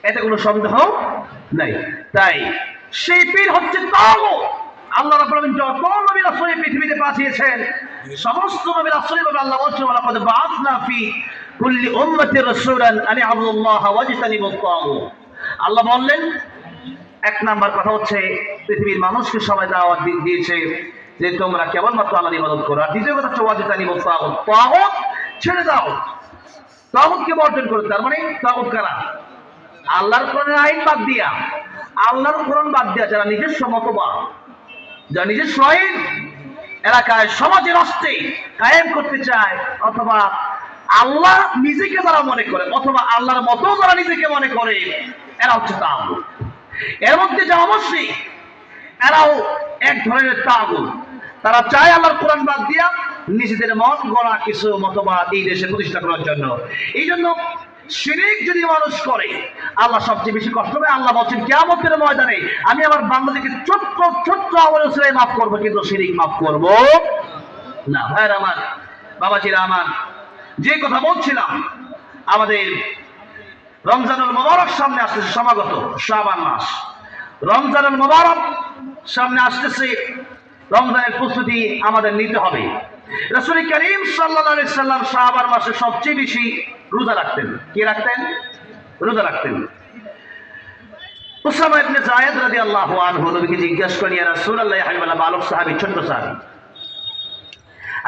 Speaker 3: এতে কোনো সন্দেহ নাই। তাই সেই পীর হচ্ছে তাগুত। আল্লাহ রাব্বুল আলামিন যত নবী রাসূল পৃথিবীতে পাঠিয়েছেন, সমস্ত নবী রাসূলকে আল্লাহ বলছেন ওয়ালাকাদ বাআসনা ফি কুল্লি উম্মাতির রাসূলান আন ই'বুদুল্লাহ ওয়াজতানিবুত তাগুত। আল্লাহ বললেন, এক নাম্বার কথা হচ্ছে পৃথিবীর মানুষকে সবাই দাওয়াত দিয়েছে যে তোমরা কেবলমাত্র আল্লাহর ইবাদত করো। আর দ্বিতীয় কথা হচ্ছে ওয়াজতানিবুত তাগুত, তাগুত ছেড়ে দাও, তাগুতকে বর্জন করো। তার মানে তাগুত কারা? আল্লাহর কোরআনের আইন বাদ দিয়া, আল্লাহর কোরআন বাদ দিয়া যারা নিজস্ব মতবাদ, যারা নিজস্ব আইন এলাকায় সমাজের রাষ্ট্রে কায়েম করতে চায়, অথবা আল্লাহ নিজেকে যারা মনে করে, অথবা আল্লাহর মতো যারা নিজেকে মনে করে, এরা হচ্ছে তাগুত। এর মধ্যে যারা মুশরিক এরাও এক ধরনের তাগুত। তারা চায় আল্লাহর কোরআন বাদ দিয়া নিজেদের মন গড়া কিছু মতবাদ এই দেশে প্রতিষ্ঠা করার জন্য। এই জন্য শিরিক যদি মানুষ করে আল্লাহ সবচেয়ে বেশি কষ্ট পায়। আল্লাহ বলছেন কিয়ামতের ময়দানে আমি আমার বান্দাদেরকে ছোট্ট ছোট্ট আমল ছেড়ে মাফ করবো, কিন্তু শিরিক মাফ করবো না। ভাইরা আমার, বাবাজিরা আমার, যে কথা বলছিলাম, আমাদের রমজানুল মুবারক সামনে আসতেছে, সমাগত শাবান মাস। রমজানুল মুবারক সামনে আসতেছে, রমজানের প্রস্তুতি আমাদের নিতে হবে। রাসূল করিম সাল্লাল্লাহু আলাইহি সাল্লাম শাবান মাসে সবচেয়ে বেশি রোজা রাখতেন। কি রাখতেন? রোজা রাখতেন। উসামা ইবনে যায়েদ রাদিয়াল্লাহু আনহু নবীকে জিজ্ঞাসা করেন, ইয়া রাসূলুল্লাহ, ইয়া হাবিবাল্লাহ, বালক সাহাবী, ছোট্ট সাহাবী,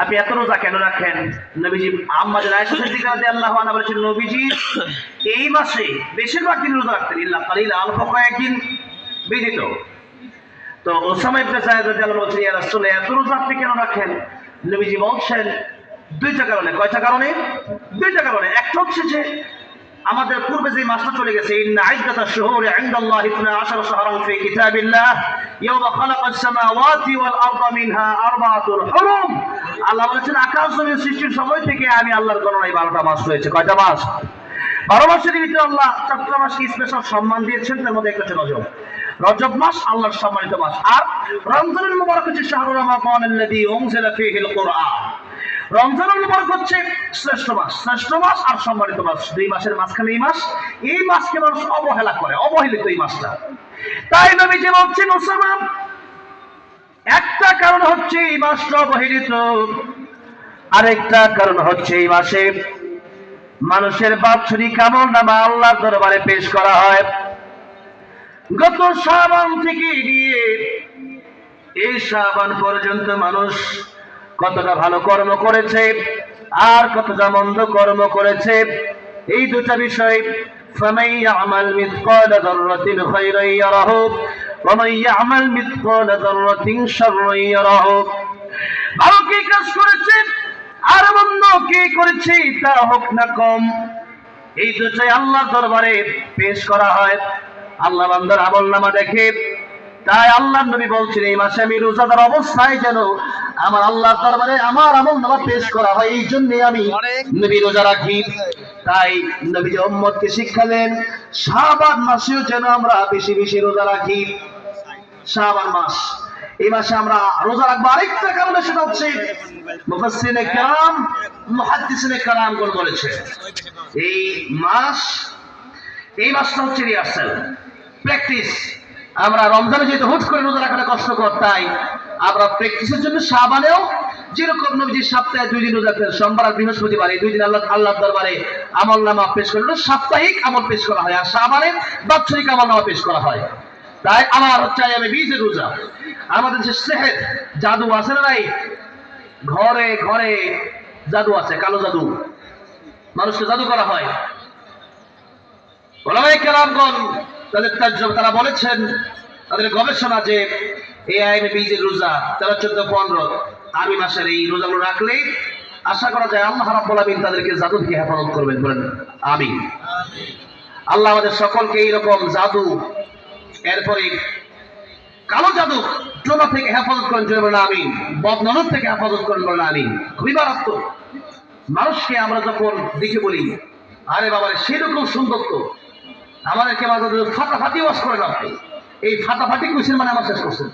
Speaker 3: আপনি এত রোজা কেন রাখেন? নবীজি আম্মা আয়েশা সিদ্দিকা রাদিয়াল্লাহু আনহা বলেছেন, নবীজি এই মাসে বেশিরভাগ দিন রোজা রাখতেন, ইল্লা কালিলা, অল্প কয়েকদিন ব্যতীত। তো উসামা ইবনে যায়েদ রাদিয়াল্লাহু আনহু বলছেন, ইয়া রাসূলুল্লাহ, এত রোজা আপনি কেন রাখেন? নবীজি বলছেন দুইটা কারণে। কয়টা কারণে? দুইটা কারণে। একটা হচ্ছে যে আমাদের পূর্বে যে মাসটা চলে গেছে, ইন্না ইদ্দাতাশ শুহুরি ইনদাল্লাহি 12 শাহরান ফি কিতাবিল্লাহ ইয়াওমা খালাকাস সামাওয়াতি ওয়াল আরদা মিনহা আরবাআতুল হুরুম। আল্লাহ বলেছেন আকাশ জমিন সৃষ্টির সময় থেকে আমি আল্লাহর গণনায় 12টা মাস রয়েছে। কয়টা মাস? 12 মাসের ভিতরে আল্লাহ 4টা মাসকে স্পেশাল সম্মান দিয়েছেন, তার মধ্যে একটা হচ্ছে রজব। রজব মাস আল্লাহর সম্মানিত মাস। আর রমজানুল মুবারক হচ্ছে শাহরুর রমাদানাল্লাযী উনজিলা ফীহিল কুরআন। রমজানুল মুবারক হচ্ছে শ্রেষ্ঠ মাস, শ্রেষ্ঠ মাস আর সম্মানিত মাস। দুই মাসের মাঝখানে এই মাসকে মানুষ অবহেলা করে, অবহেলিত এই মাসটা। তাই নবীজি বলছেন, উসামা একটা কারণ হচ্ছে এই মাসটা অবহেলিত, আরেকটা কারণ হচ্ছে এই মাসে মানুষের বাৎসরিক আমলনামা আল্লাহর দরবারে পেশ করা হয়। গত শাবান থেকে নিয়ে এই শাবান পর্যন্ত মানুষ কতটা ভালো কর্ম করেছে আর কতটা মন্দ কর্ম করেছে, এই দুটা বিষয় فَمَن يَعْمَلْ مِثْقَالَ ذَرَّةٍ خَيْرًا يَرَهُ وَمَن يَعْمَلْ مِثْقَالَ ذَرَّةٍ شَرًّا يَرَهُ। ভালো কি কাজ করেছে আর মন্দ কি করেছে তা হোক না কম, এই দুটাই আল্লাহর দরবারে পেশ করা হয় আল্লাহ বান্দার আমলনামা দেখে। তাই আল্লাহর নবী বলছেন এই মাসে আমি রোজাদার অবস্থায় যেন আমার আল্লাহর দরবারে আমার আমলনামা পেশ করা হয়, এই জন্য আমি নবী রোজা রাখি। তাই নবী যে উম্মতকে শিক্ষা দেন শাবান মাসেও যেন আমরা বেশি বেশি রোজা রাখি। শাবান মাস, এই মাসে আমরা রোজা রাখবো আরেকটা কারণে, সেটা হচ্ছে মুফাসসিরিনে কেরাম মুহাদ্দিসিনে কেরাম বলেছে এই মাসটা হচ্ছে রিহার্সাল, প্র্যাকটিস। আমরা রমজানে যেহেতু হুট করে রোজা রাখাটা কষ্টকর, তাই আমরা প্র্যাকটিসের জন্য শাবানেও যেরকম নবীজি সপ্তাহে 2 দিন রোজা রাখতেন, সোমবার আর বৃহস্পতিবার, এই 2 দিন আল্লাহর দরবারে আমলনামা পেশ করা হলো, সাপ্তাহিক আমল পেশ করা হয়, আর শাবানে বাৎসরিক আমলনামা পেশ করা হয়। তাই আমার চাই আমি বীজের রোজা। আমাদের যে সেহের জাদু আছে না নাই, ঘরে ঘরে জাদু আছে, কালো জাদু, মানুষকে জাদু করা হয়। ওলামায়ে কেরামগণ তারা বলেছেন তাদের গবেষণা যে এই আইনে বীজের রোজা 13, 14, 15 আরবি মাসের এই রোজাগুলো রাখলেই আশা করা যায় আল্লাহ রাব্বুল আলামিন তাদেরকে জাদু থেকে হেফাজত করবেন। বলেন আমিন। আল্লাহ আমাদের সকলকে এইরকম জাদু, এরপরে কালো জাদু টোনা থেকে হেফাজত করেন, বলেন আমিন। বদনজর থেকে হেফাজত করেন, বলেন আমিন। খুবই মারাত্মক। মানুষকে আমরা যখন দেখে বলি আরে বাবারে সেরকম সুন্দর তো, আমাদেরকে মাঝে ফাটাফাটি ওয়াশ করেন আপনি, এই ফাটাফাটি কুইছেন মানে আমার শেষ করছেন,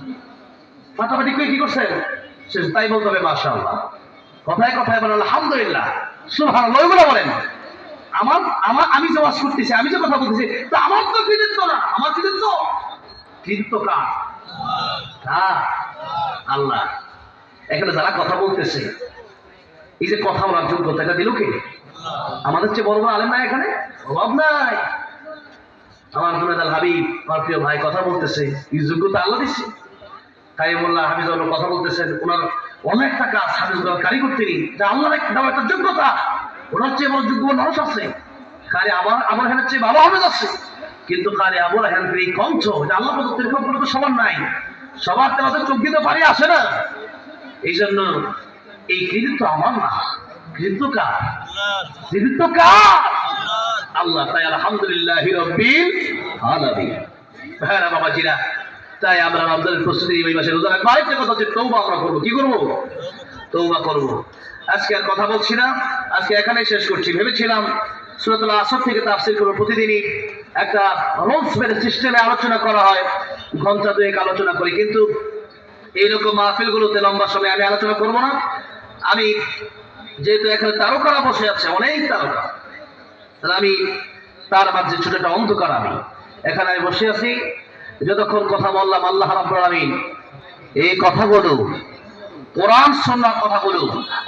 Speaker 3: ফাটাফাটি কি করছেন শেষ, তাই বলতে হবে মাশাআল্লাহ, কথায় কথায় বলেন আলহামদুলিল্লাহ, সুবহানাল্লাহ, ওইগুলো বলেন। আমি যে ওয়াশ করতেছি, আমি যে কথা বলতেছি, তা আমার তো কৃতিত্ব না, আমার কৃতিত্ব কার? আল্লাহ। এখানে যারা কথা বলতেছে, এই যে কথা বলার যোগ্যতা এটা দিল কে? আমাদের চেয়ে বড় বড় আলেম নাই এখানে, অভাব নাই। আমার জুনায়েদ হাবিব, আমার প্রিয় ভাই কথা বলতেছে, এই যোগ্যতা আল্লাহ দিচ্ছে। কাইমুল্লাহ হাফিজাহুল্লাহ কথা বলতেছেন, ওনার অনেকটা কাজ হাফিজুল কারিগর তিনি, যা আল্লাহ দেওয়া একটা যোগ্যতা। ওনার চেয়ে বড় যোগ্য মানুষ আছে, কারে আমার এখানের চেয়ে ভালো হাফিজ আছে, কিন্তু কারে আবুল হায়ানের এই কঞ্চ, যে আল্লাহ প্রদত্তের কোনো তো সমান নাই, সবার তেমন চোখ দিতে পারি আসে না। এই জন্য এই কৃতিত্ব আমার না, কৃতিত্ব কার? কৃতিত্ব কার? আল্লাহ। তাই আলহামদুলিল্লাহি রাব্বিল আলামিন। হ্যাঁ বাবাজিরা, তাই আমরা রমজানের প্রস্তুতি এই মাসে রোজা রাখবো। আরেকটা কথা হচ্ছে তওবা আমরা করবো। কি করবো? তওবা করবো। আজকে আর কথা বলছি না, আজকে এখানেই শেষ করছি। ভেবেছিলাম সূরাতুল আসর থেকে তাফসীর করব, প্রতিদিনই একটা রোলস বেস সিস্টেমে আলোচনা করা হয়, ঘন্টা 2 আলোচনা করি, কিন্তু এইরকম মাহফিলগুলোতে লম্বা সময় আমি আলোচনা করব না। আমি যেহেতু এখানে তারকারা বসে আছে, অনেক তারকা, আমি তার মাঝে ছোট একটা অন্ধকার, আমি এখানে আমি বসে আছি, যতক্ষণ কথা বললাম আল্লাহ রাব্বুল আলামিন এই কথাগুলো, কোরআন সুন্নাহর কথাগুলো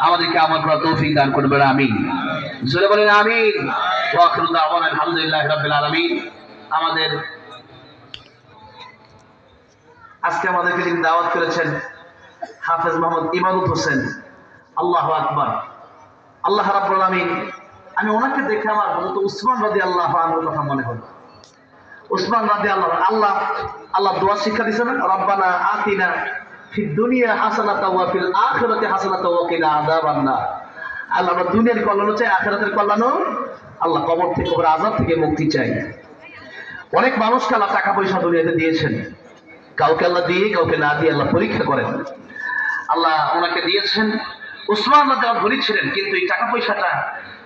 Speaker 3: আমাদেরকে আমল করার তৌফিক দান করবেন, আমিন। জোরে বলেন আমিন। ওয়া আখিরু দাওয়ানা আলহামদুলিল্লাহি রাব্বিল আলামিন। আজকে আমাদেরকে যিনি দাওয়াত করেছেন হাফেজ মোহাম্মদ ইমাদুত হোসেন, আল্লাহু আকবার, আল্লাহ রাব্বুল আলামিন। আমি ওনাকে দেখে আমার হযরত উসমান রাদিয়াল্লাহু আনহুর কথা মনে হলো। উসমান রাদিয়াল্লাহু আল্লাহ দোয়া শিক্ষা দিয়েছেন, রব্বানা আতিনা ফিদ দুনিয়া হাসানাতাও ওয়া ফিল আখিরাতি হাসানাতাও ওয়া কিনা আযাবান নার। আল্লাহ আমরা দুনিয়ার কল্যাণও চাই, আখিরাতের কল্যাণও। আল্লাহ কবর থেকে, কবর আযাব থেকে মুক্তি চাই। অনেক মানুষকে আল্লাহ টাকা পয়সা দুনিয়াতে দিয়েছেন, কাউকে আল্লাহ দিয়ে কাউকে না দিয়ে আল্লাহ পরীক্ষা করেন। আল্লাহ ওনাকে দিয়েছেন। উসমান রাদিয়াল্লাহু ধনী ছিলেন, কিন্তু এই টাকা পয়সাটা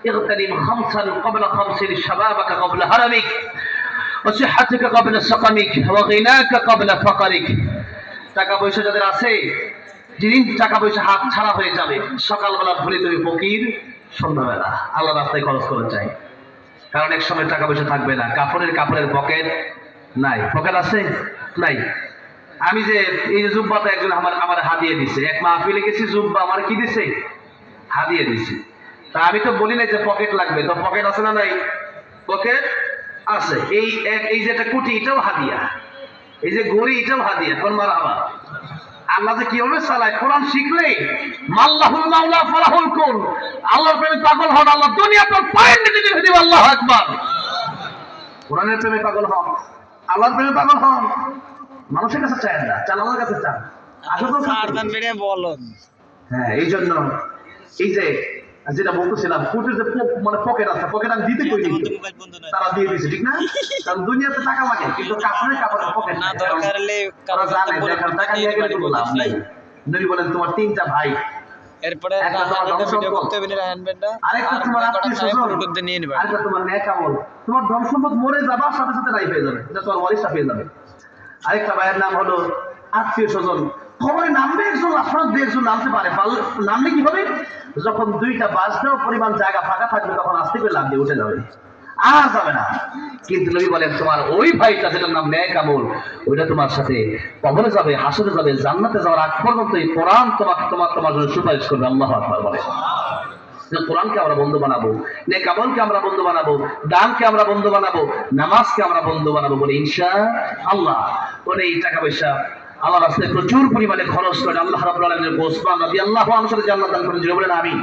Speaker 3: ইগতানিম খামসান ক্বাবলা খামসিন শাবাবাকা ক্বাবলা হারামিক ওয়া সিহহাতিকা ক্বাবলা সাকামিক ওয়া গিনাকা ক্বাবলা ফাকারিক। টাকা পয়সা যাদের আছে, যেদিন টাকা পয়সা হাত ছাড়া হয়ে যাবে, সকালবেলা ভরে তুমি ফকির, সন্ধ্যাবেলা আল্লাহ রাস্তায় খরচ করে চাই। কারণ এক সময় টাকা পয়সা থাকবে না, কাপড়ের পকেট নাই। পকেট আছে? নাই। আমি যে এই যে জুব্বাটা একজন আমার হাদিয়ে দিছে, এক মাহফিলে গেছি, জুব্বা আমার কি দিছে, হাদিয়ে দিছে। তা আমি তো বলি না যে পকেট লাগবে, তো পকেট আছে না নাই? পকেট আছে। এই যে একটা কুটি, এটাও হাদিয়া, এই যে গড়ি, এটাও হাদিয়া। কোন মারহাবা। আল্লাহ যে কিভাবে চালায়, কোরআন শিখলে মাল্লাহুল মাওলা ফালাহুল কুল, আল্লাহর প্রেমে পাগল হন, আল্লাহ দুনিয়া তো পায়ের নিচে দিয়ে দিবে। আল্লাহু আকবার। কোরআনের প্রেমে পাগল হন, আল্লাহর প্রেমে পাগল হন। মানুষের কাছে চান না, চান আল্লাহর কাছে চান। আসলে
Speaker 4: বলুন।
Speaker 3: হ্যাঁ, এই জন্য এই যে যেটা বলতেছিলাম, কুটির যে মানে পকেট আছে, পকেট আমি দিতে কই দিই, তারা দিয়ে দিয়েছে, ঠিক না? কারণ দুনিয়াতে টাকা লাগে, কিন্তু কাপড়ের কাপড়ের পকেট না। দরকার হলে তারা জানে যে এখন টাকা নিয়ে গেলে কোনো লাভ নাই। নবী বলেন তোমার তিনটা ভাই,
Speaker 4: এরপরে
Speaker 3: একটা তোমার
Speaker 4: ভিডিও করতে হবে না, আনবেন না,
Speaker 3: আরেকটা তোমার আত্মীয়-স্বজন,
Speaker 4: ফটো নিয়ে নেবেন,
Speaker 3: আরেকটা তোমার নেক আমল। তোমার ধন সম্পদ মরে যাবার সাথে সাথে নাই হয়ে যাবে, এটা তোমার ওয়ারিশা পেয়ে যাবে। আরেকটা ভাইয়ের নাম হলো আত্মীয়-স্বজন। খবরে নামবে একজন, আপনার একজন নামতে পারে, নামলে কি হবে? যখন দুইটা বাজতেও পরিমাণ জায়গা ফাঁকা থাকবে, তখন আস্তে করে লাভ দিয়ে উঠে যাবে, আর যাবে না। কিন্তু নবী বলেন তোমার ওই ভাইটা, যেটার নাম নেক আমল, ওইটা তোমার সাথে কবরে যাবে, হাসরে যাবে, জান্নাতে যাওয়ার আগ পর্যন্ত এই কোরআন তোমার জন্য সুপারিশ করবে। আল্লাহু আকবার বলে। কোরআনকে আমরা বন্ধু বানাবো, নেক আমলকে আমরা বন্ধু বানাবো, দানকে আমরা বন্ধু বানাবো, নামাজকে আমরা বন্ধু বানাবো বলে ইনশাআল্লাহ। বলে এই টাকা পয়সা আল্লাহর রাস্তায় প্রচুর পরিমাণে খরচ করে আল্লাহ রাব্বুল আলামিনের ওসমান রাদিয়াল্লাহু আনহুর সাথে জান্নাত দান করেন, বলেন আমিন।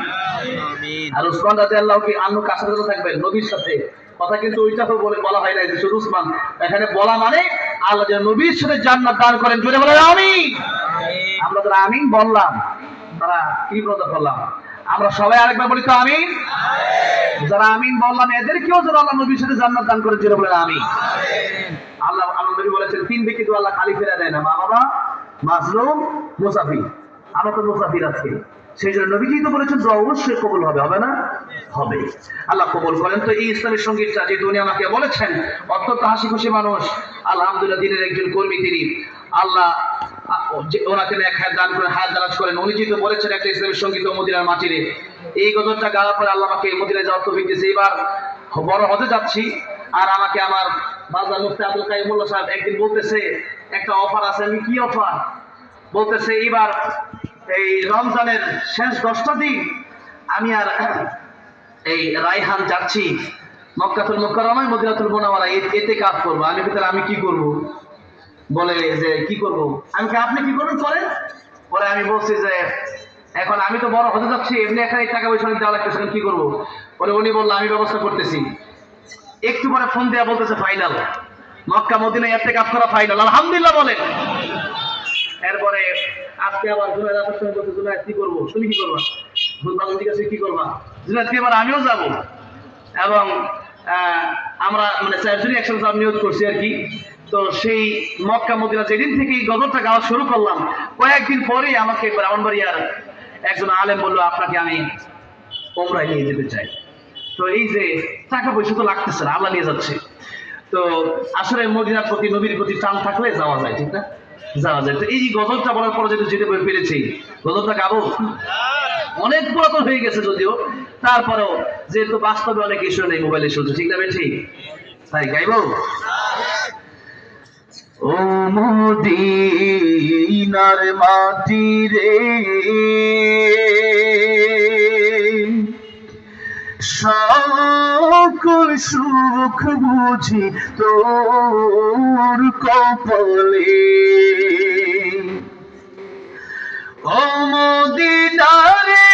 Speaker 3: আর ওসমান রাদিয়াল্লাহু আনহু কার সাথে থাকবেন? নবীর সাথে। কথা কিন্তু ওইটাও বলা হয় না যে শুধু ওসমান, এখানে বলা মানে আল্লাহ যেন নবীর সাথে জান্নাত দান করেন, জোরে বলেন আমিন। আমরা যারা আমিন বললাম, তারা কি ব্রত করলাম? আমরা সবাই আরেকবার বলি তো আমিন। যারা আমিন বললাম, এদেরকেও যেন আল্লাহ নবীর সাথে জান্নাত দান করেন, জোরে বলেন আমিন। আল্লাহ নবী বলেছেন তিন ব্যক্তি তো আল্লাহ খালি ফেরা দেয় না, মা বাবা, মাজলুম, মুসাফির। আমরা তো মুসাফির আছি, সেই জন্য নবীজি তো বলেছেন দোয়া অবশ্যই কবুল হবে, হবে না? হবে। আল্লাহ কবুল করেন। তো এই ইসলামের সঙ্গীতটা যেহেতু উনি আমাকে বলেছেন, অত্যন্ত হাসি খুশি মানুষ, আলহামদুলিল্লাহ, দিনের একজন কর্মী তিনি, আল্লাহ ওনাকে এক হাত দান করেন, হাত দারাজ করেন। উনি যেহেতু বলেছেন একটা ইসলামের সঙ্গীত মদিনার মাটিরে, এই গজলটা গাওয়ার পরে আল্লাহ আমাকে মদিনায় যাওয়ার তৌফিক দিয়েছে। এবার বড় হতে যাচ্ছি, আর আমাকে আমার বাজার মুফতি আব্দুল কাইয়ুম মোল্লা সাহেব একদিন বলতেছে একটা অফার আছে। আমি কি অফার? বলতেছে এবার এই রমজানের শেষ 10টা দিন আমি আর এই রায়হান যাচ্ছি মক্কাতুল মুকাররমায়, মদিনাতুল মুনাওয়ারায় ইতিকাফ করব। আমি ভিতরে আমি কি করব? বলে যে কি করব? আমি কি আপনি কি করবেন পরে? পরে আমি বলছি যে এখন আমি তো বড় হতে যাচ্ছি, এমনি এখানে টাকা পয়সা দেওয়া লাগতেছে, কি করবো? পরে উনি বললো আমি ব্যবস্থা করতেছি। একটু পরে ফোন দেওয়া বলতেছে ফাইনাল, মক্কা মদিনায় ইতিকাফ করা ফাইনাল। আলহামদুলিল্লাহ বলেন। এরপরে আজকে আবার জুনায়েদ আসার সময় বলতে, জুনায়েদ কি করবো? তুমি কি করবা? বাংলাদেশের কাছে কি করবা? জুনায়েদকে এবার আমিও যাব, এবং আমরা মানে চারজনই একসাথে যাব নিয়োগ করছি আর কি। তো সেই মক্কা মদিনা যেদিন থেকে এই গজলটা গাওয়া শুরু করলাম, কয়েকদিন পরে আমাকে ব্রাহ্মণবাড়িয়ার একজন আলেম বললো আপনাকে আমি ওমরায় নিয়ে যেতে চাই। তো এই যে টাকা পয়সা তো লাগতেছে না, আল্লাহ নিয়ে যাচ্ছে। তো আসলে মদিনার প্রতি, নবীর প্রতি টান থাকলে যাওয়া যায়, ঠিক না? যাওয়া যায়। তো এই গজলটা বলার পরে যেহেতু যেতে পেরেছি, গজলটা গাবো। অনেক পুরাতন হয়ে গেছে যদিও, তারপরেও যেহেতু বাস্তবে অনেক ইস্যু নেই, মোবাইলে শুনছে, ঠিক না বেঠি? তাই গাইবো। ও মদিনার মাটি রে, সকল সুখ বুঝি তোর কপালে। ও মদিনা রে,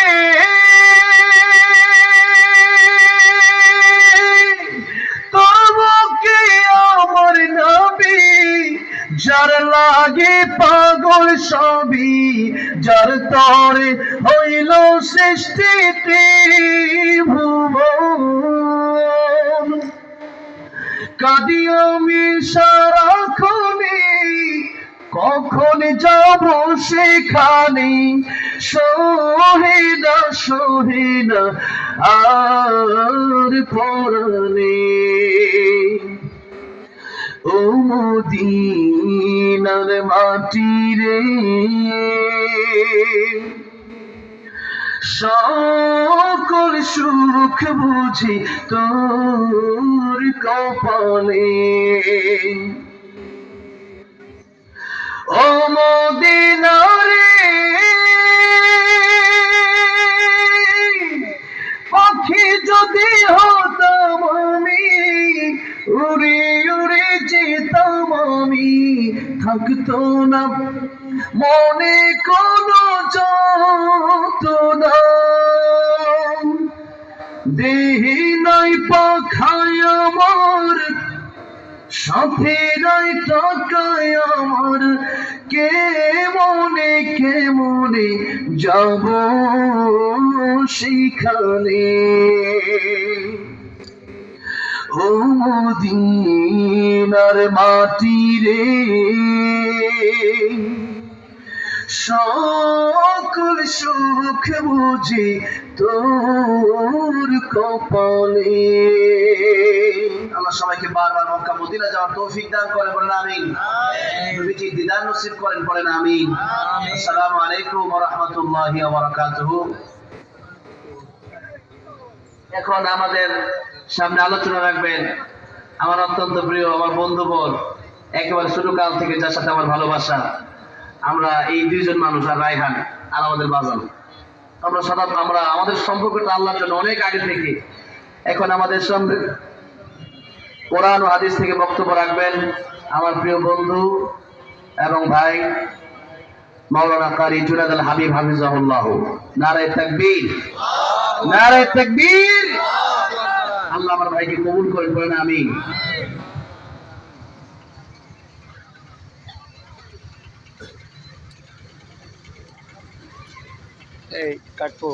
Speaker 3: তোর বুকে আমার নবী, যার লাগে পাগল সবই, যার তরে হইল সৃষ্টি ত্রিভুবন। কাঁদি আমি সারাক্ষণে, কখন যাব সেখানে, সহিনা সহিনা আর পরাণে। ও মদিনার মাটি রে, সকল সুখ বুঝি তোর কপালে। ও মদিনা রে পাখি যদি হতাম আমি, উড়ে উড়ে যেতাম আমি, থাকতো না মনে কোনো যন্ত্রণা। দেহি নাই পাখায় আমার, সাথে নাই টাকায় আমার, কে মনে যাব সেখানে। ও মদিনার মাটি রে, সকল সুখ বুঝি তোর কপালে। আল্লাহ সবাইকে বারবার মক্কা মদিনা যাওয়ার তৌফিক দান করে, বলেন আমিন। নবীজির দিদার নসিব করেন, বলেন আমিন। আসসালামু আলাইকুম ওয়া রাহমাতুল্লাহি ওয়া বারাকাতুহু। এখন আমাদের সামনে আলোচনা রাখবেন আমার অত্যন্ত প্রিয় আমার বন্ধুবর, একেবারে শুরু কাল থেকে যার সাথে আমার ভালোবাসা। আমরা এই দুইজন মানুষ, আর রায়হান আর আমাদের বাজান, আমরা আমাদের সম্পর্কটা আল্লাহর জন্য অনেক আগে থেকে। এখন আমাদের সঙ্গে কোরআন ও হাদিস থেকে বক্তব্য রাখবেন আমার প্রিয় বন্ধু এবং ভাই মাওলানা কারি জুনায়েদ আল হাবিব হাফিজাহুল্লাহ। নারায়ে তাকবীর, নারায়ে তাকবীর। আল্লাহ আমার ভাইকে কবুল করেন, বলেন আমিন।
Speaker 4: এই কাটবো।